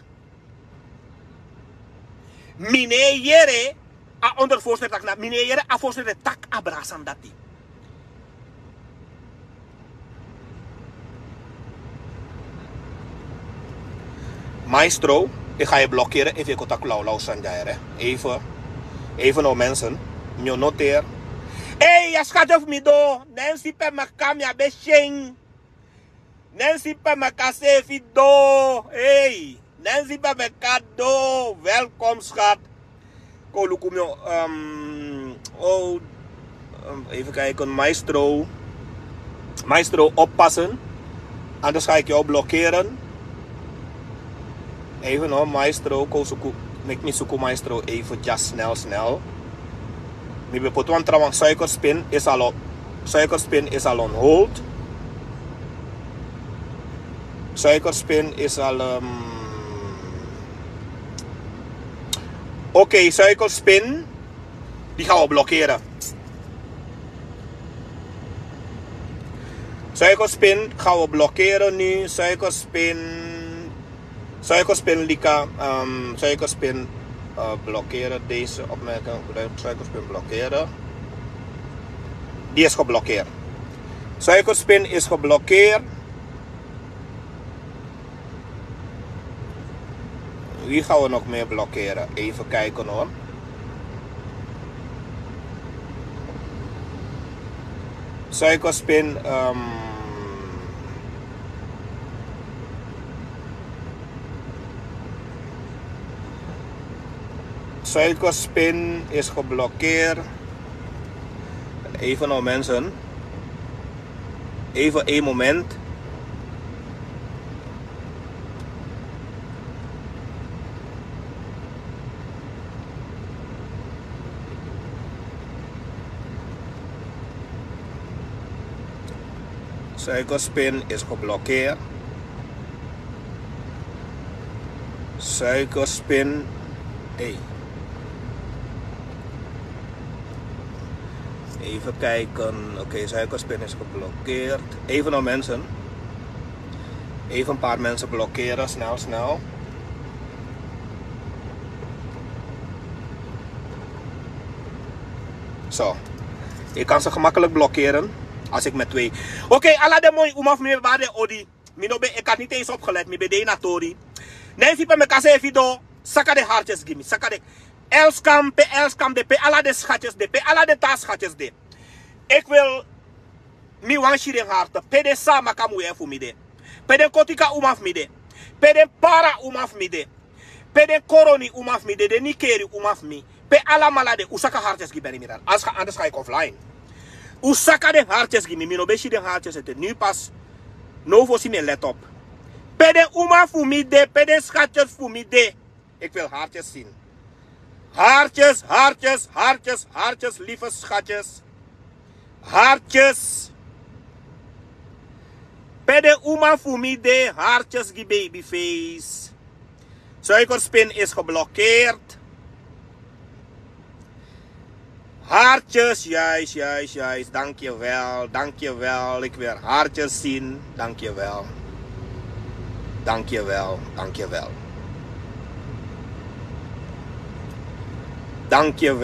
a ondervoorzitter tak. Minere a voorzitter tak abrasan dati. Maestro, ik ga je blokkeren. Even contact lauw sanjare. Even nou mensen. Je noteer. Hey, je schat of me do. Nancy pe me kam ya beshing. Nancy pe me kase fi do. Hey, Nancy pe me kado. Welkom schat. Ko lukum yo. Even kijken. Maestro. Maestro oppassen. Anders ga ik jou blokkeren. Even hoor, maestro, make me suku maestro even just snel. Mi be potuan trouwens suikerspin is al on hold. Suikerspin is al Oké, suikerspin die gaan we blokkeren. Suikerspin gaan we blokkeren nu. Suikerspin Lika, suikerspin blokkeren, deze opmerking, suikerspin blokkeren. Die is geblokkeerd. Suikerspin is geblokkeerd. Wie gaan we nog meer blokkeren? Even kijken hoor. Suikerspin, suikerspin is geblokkeerd. Even nou mensen. Even één moment. Suikerspin is geblokkeerd. Suikerspin. Hey. Even kijken. Oké, suikerspin is geblokkeerd. Even naar mensen. Even een paar mensen blokkeren. Snel. Zo. Je kan ze gemakkelijk blokkeren. Als ik met twee. Oké, alla de mooi. Umaf me waarde odi. Ik had niet eens opgelet. Mi bede na tori. Nee, si pe me kase video. Saka de hartjes gimme. Saka de elskam de pe alla de schatjes de pe alla de taschatjes de. Ik wil mi wanshiring harte. Pe de sama kamu efu mi de. Pe de kotika umaf mi de. Pe de para umaf mi de. Pe de koroni umaf mi de. De nikeri umaf mi. Pe alla malade usaka hartjes gimme Bennie Miranda. Anders ga ik offline. Usaka de hartjes gimme. Mi no beshi de hartjes zitten. Nu pas. No voorzien me let op. Pe de umaf fu mi de. Pe de schatjes fu mi de. Ik wil hartjes zien. Hartjes, lieve schatjes. Hartjes. Pede uma fumide, hartjes die babyface. Suikerspin is geblokkeerd. Hartjes, juist. Dankjewel. Ik wil hartjes zien. Dankjewel. Dankjewel. Dankjewel.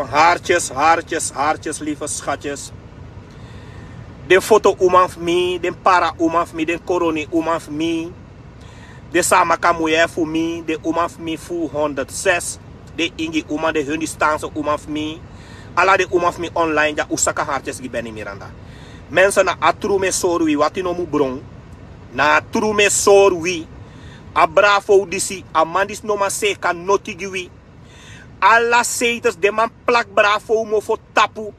Hartjes, lieve schatjes. Den foto uman mi, den para uman mi, den koroni uman mi. De sama kamuye fu mi, de uman mi fu 106. De ingi uman de hun distance uman mi. Ala de uman mi online ja usaka hartjes gi Bennie Miranda. Mensen na atru me sorwi wati no mu bron. Na atru me sorwi. A bravo disi, a mandis no ma se kan notigiwi. Alla seitas de man plak bravo mo fo tapu.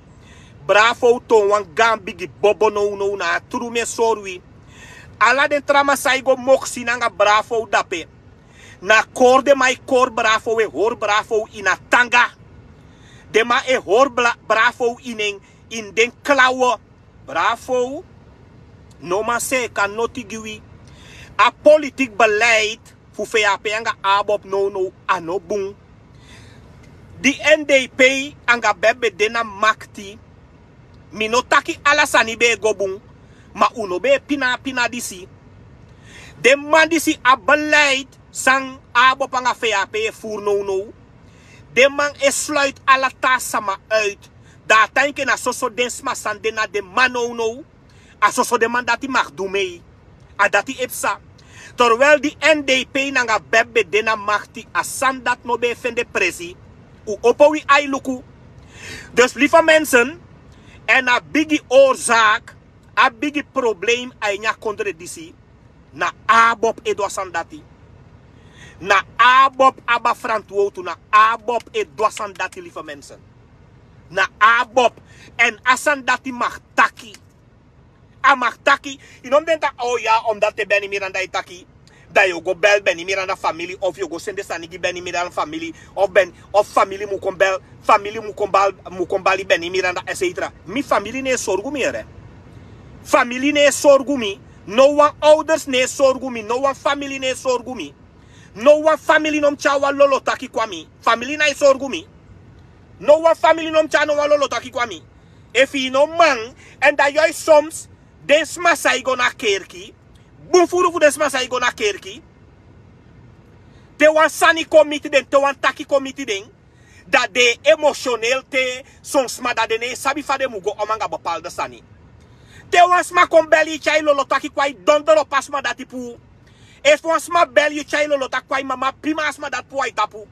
Bravo ton wan gaang bigi bobo no na atru me sorwi. Alla den trama saigo moksi nanga bravo dape. Na kor de mai kor bravo e hor bravo in a tanga. De ma e hor bravo in den klauwe. Bravo. No ma se kan notigiwi. A politiek beleid. Fu VAP anga ABOP no ano boom. Die NDP anga bebe dena makti. Minotaki alasani be gobung. Ma uno be pina disi. De man disi a beleid. Sang ABOP anga VAP voer no. De man e sluit alla tasama uit. Daar tanke na soso densma sandena de man no. A soso de man dati mag doen mee. A dati epsa. Terwijl die NDP nanga bebe dena machti a sandat no be fende presi. U opowi ai luku. Dus lieve mensen. En a bigi oorzaak. A bigi probleem aina contradictie. Na ABOP edwa sandati. Na ABOP aba frantwotu. Na ABOP edwa sandati lieve mensen. Na ABOP. En asandati mag taki. A mag taki. Je noemt het oh ja, omdat de Bennie Miranda taki. Dat je go bel Bennie Miranda familie. Of je go sende sanigi Bennie Miranda familie. Of familie moet kon bel. Familie moet kon bali Bennie Miranda, etc. Mi familie nee zorgu meer. Familie nee zorgu mi. No one ouders nee zorgu mi. No one familie nee zorgu mi. No one family nom chawa lolo taki kwami. Familie nee zorgu mi. No one family nom chawa no lolo taki kwami. If je no man. En dat jij soms. Desma sai go na kerki. Bunfuru fu desma sai go na kerki. Te wan sani komiti den. Te wan taki komiti den. Dat de emotioneel te. Sonsma dat de ne sabi fa de mugo omanga bepaalde sani. Te wan sma kon beli chai lolo taki kwai dondoro pasma dati pu. If wan sma beli chai lolo taki kwai mama prima asma dat pu ai tapu.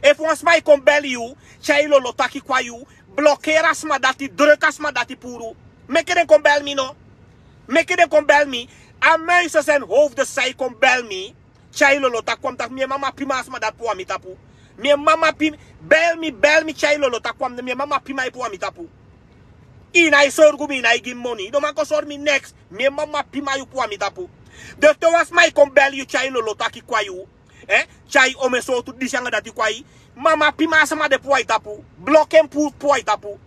If wan sma kon beli you chai lolo taki kwai you. Blokkera asma dati druk asma dati puru. Meke den kon bel mi no. Meke den kon bel mi. A mensen zijn hoofden zij kon bel mi. Chailolo ta kwam tak mi mama prima asma dat pu ami tapu. Mi mama pim bel mi chailolo ta kwam mi mama prima pu ami tapu. Ina I sorgu mi na I give money. No man ko sor mi next. Mi mama prima yu pu ami tapu. De to was my kon bel yu chailolo ta ki kwa yu. Chai ome so tu disanga dati kwa yi. Mama prima asma de pu ai tapu. Blokem pu ai tapu.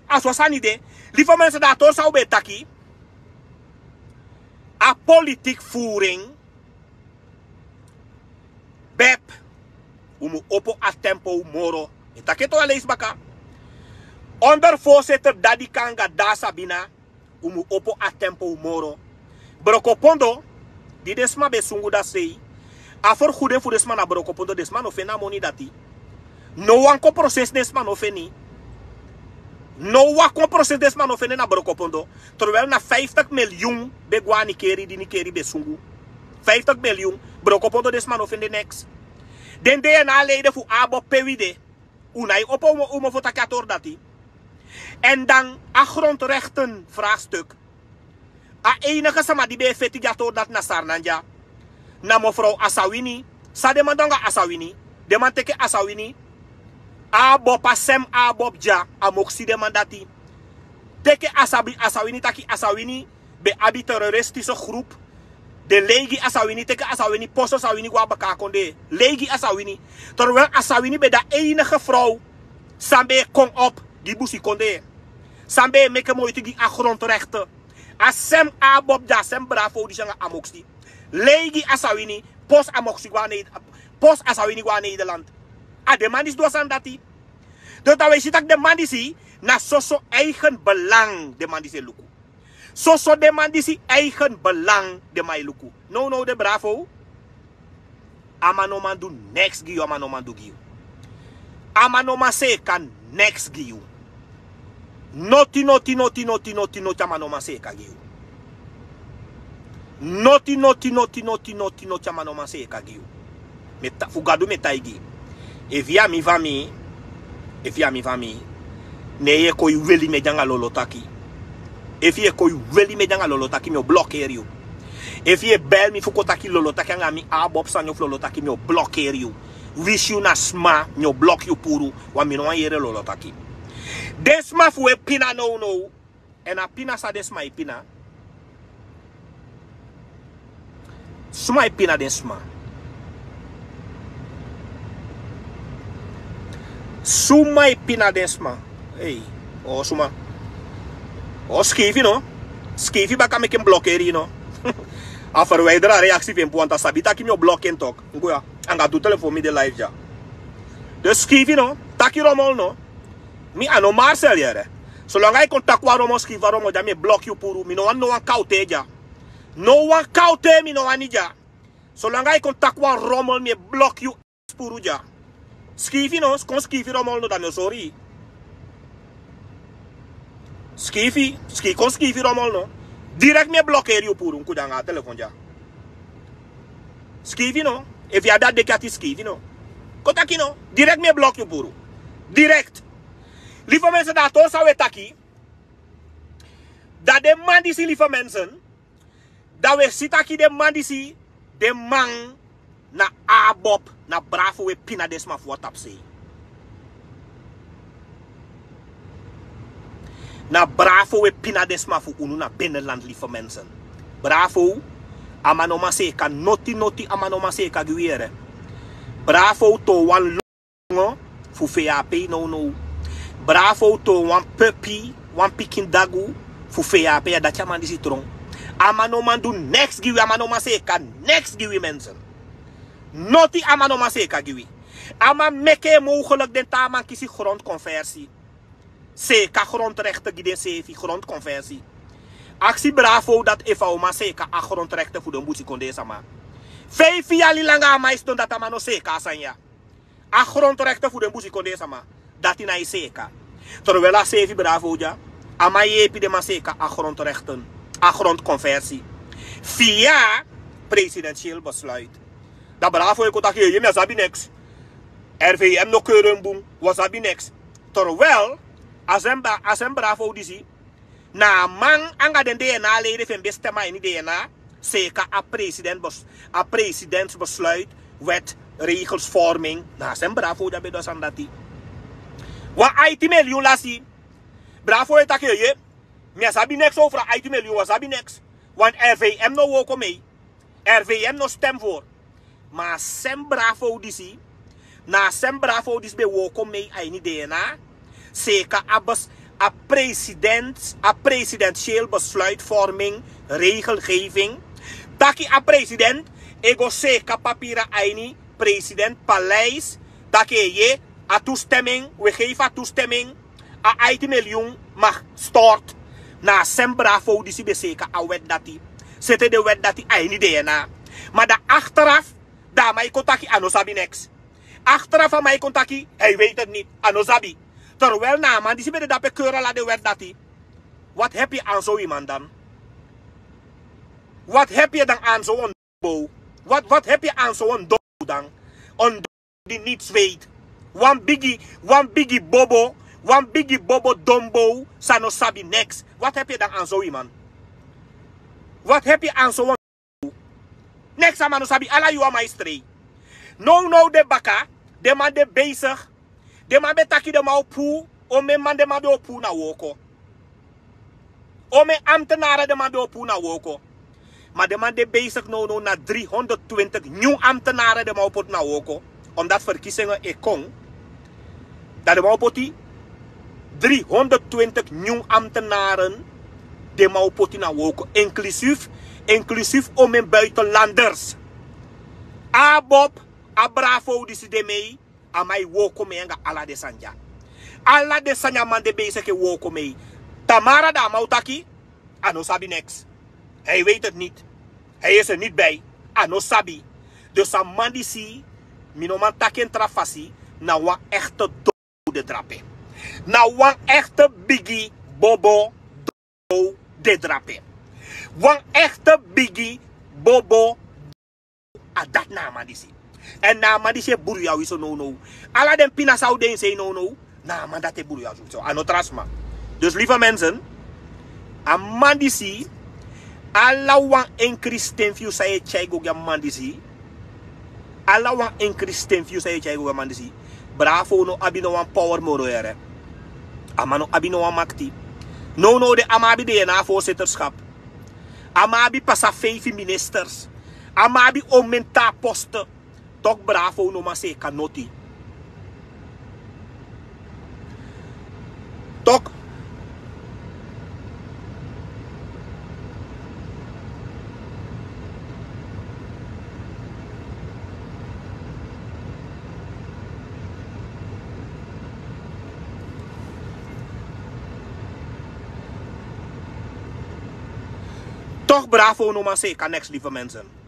Aso sanide. Lieve mensen dat to zou be taki. A politiek voering. Bep. Umu opo a tempo moro. Itaketo a lees baka. Onder voorzitter Daddy Kanga da Sabina. Umu opo a tempo moro. Brokopondo. Die desma be sungu da sei. A for goede voor desma na brokopondo. Desma no fena moni dati. No wan ko proces desma no feni. No wa kon proces desma no fene na brokopondo. Terwijl na 50 miljoen begwa nikeri di nikeri besungu. 50 miljoen brokopondo desma no fene next. Den DNA leden voor ABOP PWD. Unai opo umo votakator dati. En dan a grondrechten vraagstuk. A enige sama die be fetigator dat na Sarnanja. Na mevrouw Asawini. Sa demandanga Asawini. Demanteke Asawini. ABOP asem ABOP ja amoksi demandati. Teke Asawini taki Asawini be abi terroristische groep. De legi Asawini teke Asawini posto Asawini kwa baka konde. Legi Asawini. Terwijl Asawini be da enige vrouw. Sambe kom op die busi konde. Sambe meke moeite die grondrechten. Asem ABOP ja asem bravo die zanga amoksi. Legi Asawini post amoksi post Asawini kwa Nederland. A de man is doorsan dati. Dus dat wij zien dat de man is na soso eigen belang de man is luku. Soso de man is eigen belang de man luku. No de bravo. Ama no man do next give you, ama no man do give you. Ama no man say kan next give you. Noti amano maseka giu. Noti amano maseka giu. Meta fugado metaigi. Evia mi vami. Ne ye koi weli me janga lolotaki. If ye koi weli me janga lolotaki me bloqueer you. If ye bel mi fukotaki lolotaki anga mi ABOP sanyo lolotaki me bloqueer you. Wish you na sma me block you puru wa mi no yere lolotaki. Desma fu e pina no. En a pina sa desma e pina. Sma e pina desma. Suma e pina desma. Hey, oh suma. Oh skifi no. Skifi baka me ken blokkeri no. A verwijderen reactie van puanta sabita ki me blokken tok. Ngoya, anga do telefoon mi de live ja. Dus skifi no, taki romol no. Mi ano Marcel yere. Zolang hij contact wa romo skifa romo ja me blok you puru. Mi no wan kaute ja. No wan kaute mi no wan ja. Zolang hij contact wa romo me blok you puru ja. Skifi no, kon skifi romol no dan sorry. Kon skifi romol no. Direct me blokkeer you puru nku danga telefoon ja. Skifi no, if ya dat dekati skifi no. Kotaki no, direct me blok you puru. Direct. Lieve mensen, dat ons zou taki. Dat de man die lieve mensen. Dat we zitten aki de man die de man na ABOP na bravo we pina desma voor wat say. Na bravo we pina desma voor unu na binnenland lieve mensen. Bravo amanoma seka noti amanoma seka guiere. Bravo to wan longo fu FAP no. Bravo to wan puppy, wan pikin dagu fu FAP ya dat man disi trong. Amanoma do next giwi amanoma seka next giwi mensen. Noti amanoma seka giwi. Ama meke mogelijk den taman kisi grondconversie. Seka grondrechten giden sefi grondconversie. Actie bravo dat efauma seka a grondrechten voor de mbusi konde sama. 5 jaar langa maiston dat amano seka sanya. A grondrechten voor de mbusi konde sama. Dat in hij seka. Terwijl a sefi bravo ja. Ama yepi de maseka a grondrechten. A grondconversie. Via presidentieel besluit. Dat bravo ik otak je me sabi niks. RVM no keuren boom was sabi niks. Terwijl as hem bravo disi. Na man anga den DNA leden van bestema in DNA. Zeker a presidentsbesluit. Wet, regelsvorming. Na zijn bravo dat bedos aan dat die. Wa 80 miljoen lasi. Bravo het akje je. Me sabi niks over 80 miljoen was sabi niks. Want RVM no woko mee. RVM no stem voor. Maar sem bravo disi. Na sem bravo dis be woko mee in DNA. Zeker a presidentieel besluitvorming, regelgeving. Taki a president, ego zeker papieren aini, president paleis. Taki je a toestemming, we geven a toestemming. A 80 miljoen mag stort. Na sem bravo disi be zeker a wet dati. Zette de wet dati aini DNA. Maar da achteraf, da mij kontaki anosabi niks. Achteraf aan mij kontaki, hij weet het niet, anosabi. Terwijl na man, die bij de dappe keuren laat de wet dat hij. Wat heb je aan zo iemand dan? Wat heb je dan aan zo'n bo? Wat heb je aan zo'n do dan? On die niets weet. One biggie bobo. One biggie bobo dombo. Sano sabi next. Wat heb je dan aan zo iemand? Wat heb je aan zo'n next aan no sabi. Alla you are my stray. No de baka. De man de bezig. De man betaki de ma opu, ome man de ma be opu na woko. Ome ambtenaren de ma be opu na woko. Maar de man de bezig no na 320 nieuw ambtenaren de ma opu na woko. Omdat verkiezingen kon. Dat de ma opu 320 nieuw ambtenaren de ma opu na woko. Inclusief ome buitenlanders. ABOP, Abravo die de mee. Amai woko me nga ala de sanja. Ala de sanja man de bezig ke woko me. Tamara da mautaki. Ano sabi next. Hij weet het niet. Hij is er niet bij. Ano sabi. Dus a man die si. Minoman taken trafasi. Na wan echte dode drape. Na wan echte biggie bobo, do, de drape. Wan echte bigie, bobo, a dat nama disi. En nama disi buruya wiso no. Alla den pina sauden say no. Nama dat e buruya zo. Ano trasma. Dus lieve mensen, a man disi, alla wan en Christen fiu sa e chego ga man disi. Alla wan en Christen fiu sa e chego ga man disi. Bravo no abino wan power moro ere. Amano abino wan makti. No de amabi de na voorzitterschap. Amabi passa 5 ministers. Amabi aumenta posten. Toch bravo no ma se kanoti. Toch. Toch bravo no ma se kan next, lieve mensen.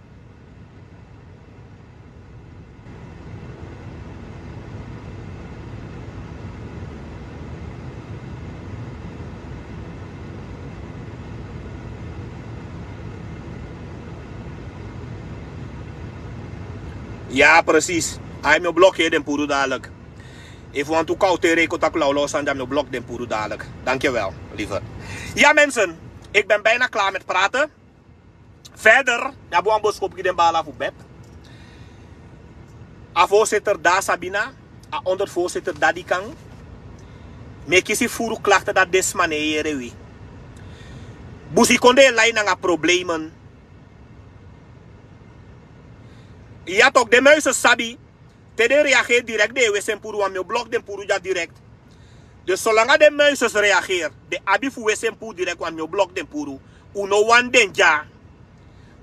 Ja, precies. Hij me blokje den puru dadelijk. If want to koud reko tak los aan me blok den puru dadelijk. Dankjewel, lieve. Ja, mensen. Ik ben bijna klaar met praten. Verder, ja, boan boskop den bala voor Beb. A voorzitter da Sabina, a ondervoorzitter Daddy Kang. Me kisi furu klachten dat desmane yerewi. Busi konde lijn aan problemen. Ja toch, de muizen sabi. Tede reageert direct, de wesen puru aan me blok den puru ja direct. Dus zolang de muizen reageert, de abi fu wesen puru direct aan me blok den puru. Uno wan den ja.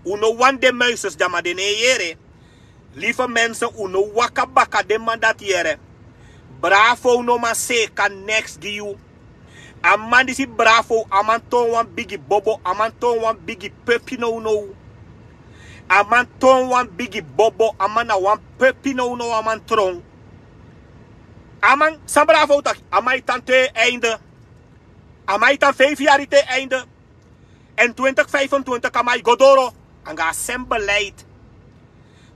Uno wan de muizen jama de yere. Lieve mensen, uno waka baka de mandat yere. Bravo no ma se kan next giu. Aman disi bravo, aman ton wan bigi bobo, aman ton wan bigi pepi no. Aman ton wan bigi bobo, aman na wan pepi no aman tron. Aman, san bravo tak, amai tante einde. Amai tan 5 jaar te einde. En 2025 amai godoro, anga sem beleid.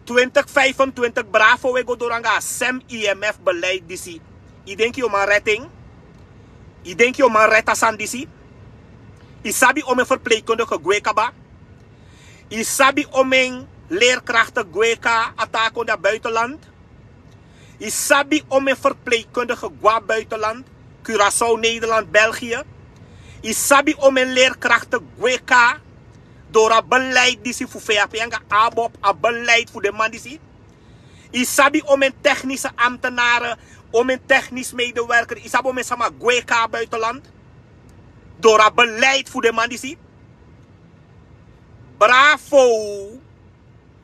2025 bravo we godoro anga sem IMF beleid disi. I denk je om een redding? I denk je om een rettasan disi? I sabi om een verpleegkundige gwekaba? I sabi om een leerkrachten gweka atako naar buitenland? I sabi om een verpleegkundige gwa buitenland? Curaçao, Nederland, België? I sabi om een leerkrachten gweka door een beleid disi voor VAP en ABOP, een beleid voor de man disi? I sabi om een technische ambtenaren, om een technisch medewerker, I sabi om een sama gweka buitenland? Door een beleid voor de man disi? Bravo!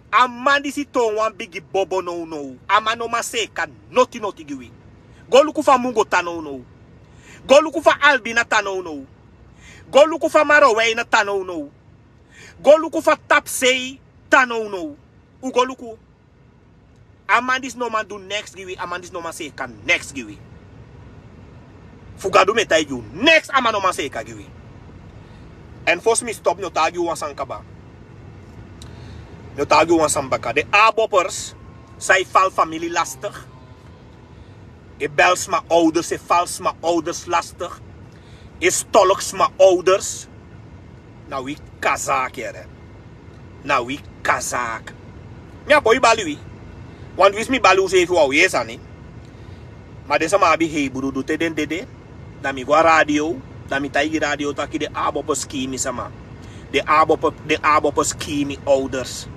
Amandisi ton wan bigi bobo no. Amano maseka noti giwi. Goluku fa mungo tano no. Goluku fa albina tano no. Goluku fa marowe na tano no. Goluku fa tapsei tano no. Ugoluku. Amandis no man do next giwi. Amandis no maseka next giwi. Fugadu metai you next amano maseka giwi. En fos mi stop no tagi wan sankaba. No tagu wan sambaka. De ABOPers, zij val familie lastig. Ik bels mijn ouders, ik vals mijn ouders lastig. Ik stolks mijn ouders. Nou wie kazak jere. Nou wie kazak. Ja boy balui. Want wis mi balu se even wou yes ani. Maar deze ma bi hey buru do te den dede. Da mi gwa radio, da mi taigi radio taki de ABOPers kimi sama. De ABOPers kimi ouders.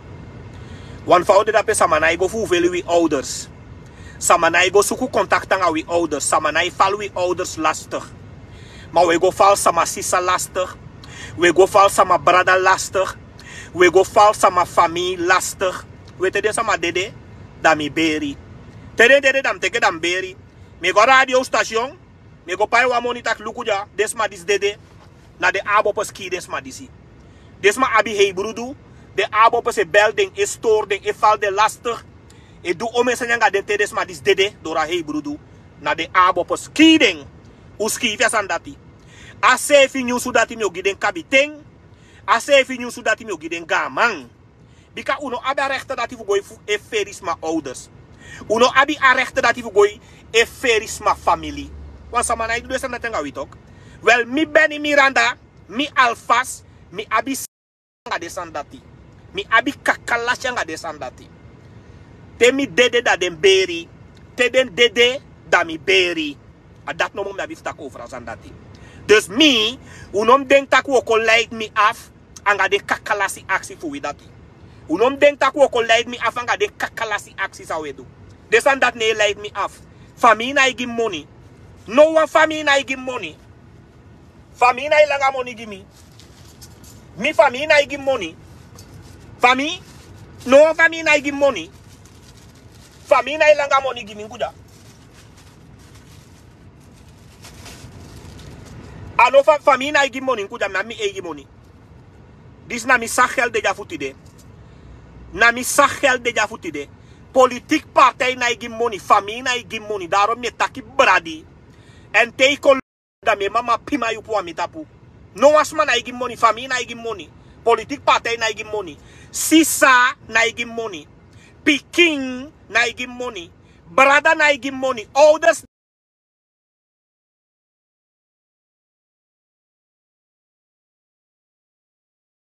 Want fout dat pe samanai go hoeveel uw ouders. Samanai go zoeken contact aan uw ouders. Samanai val uw ouders lastig. Maar we go val sama sisa lastig. We go val sama brada lastig. We go val sama familie lastig. We te de sama dede. Dami beri. Te de dam teke dam beri. Me go radio station. Me go pai wa monitak lukuja. Desma dis dede. Na de ABOPers ki desma disi. Desma abi hei brudu. De ABOP se belding, is stoording, is val de lastig. E doe om mensen nga de tedes maar dis dede door a hei brudu. Na de ABOP skiding. U skivia san dati. A se fi nyu sudat mi giden kabiteng. A se fi nyu sudat mi giden gaang. Bika uno abi a rechter dat ifu goi e feris ma ouders. Uno abi a rechter dat ifu goi e feris ma familie. Want sa manai do na tenga witok. Wel mi Bennie Miranda, mi alfas, mi abi nga desandati. Mi abi kakalasha nga desandati. Te mi dede da den beri. Te den dede da mi beri. A dat no mo mi abi stak over azandati. Dus mi, unom denk tak woko leid mi af, anga de kakalasi aksi fu widati. Unom denk tak woko leid mi af, anga de kakalasi aksi sa wedu. Desan dat ne leid mi af. Fami na give money. No one fami na give money. Fami na ilanga money give me. Mi fami na give money. Fami? No one fami na give money. Fami na ilanga money give me kuda. Ano fami na give money kuda na mi give money. Dis na mi sachel deja futide. Na mi sachel deja futide. Politiek partij na give money. Fami na give money. Daarom me taki bradi. En teiko da me mama pima yu po amitapu. No asma na give money. Fami na give money. Politiek partij na give money. Sisa na give money. Piking na give money. Brada na give money. Ouders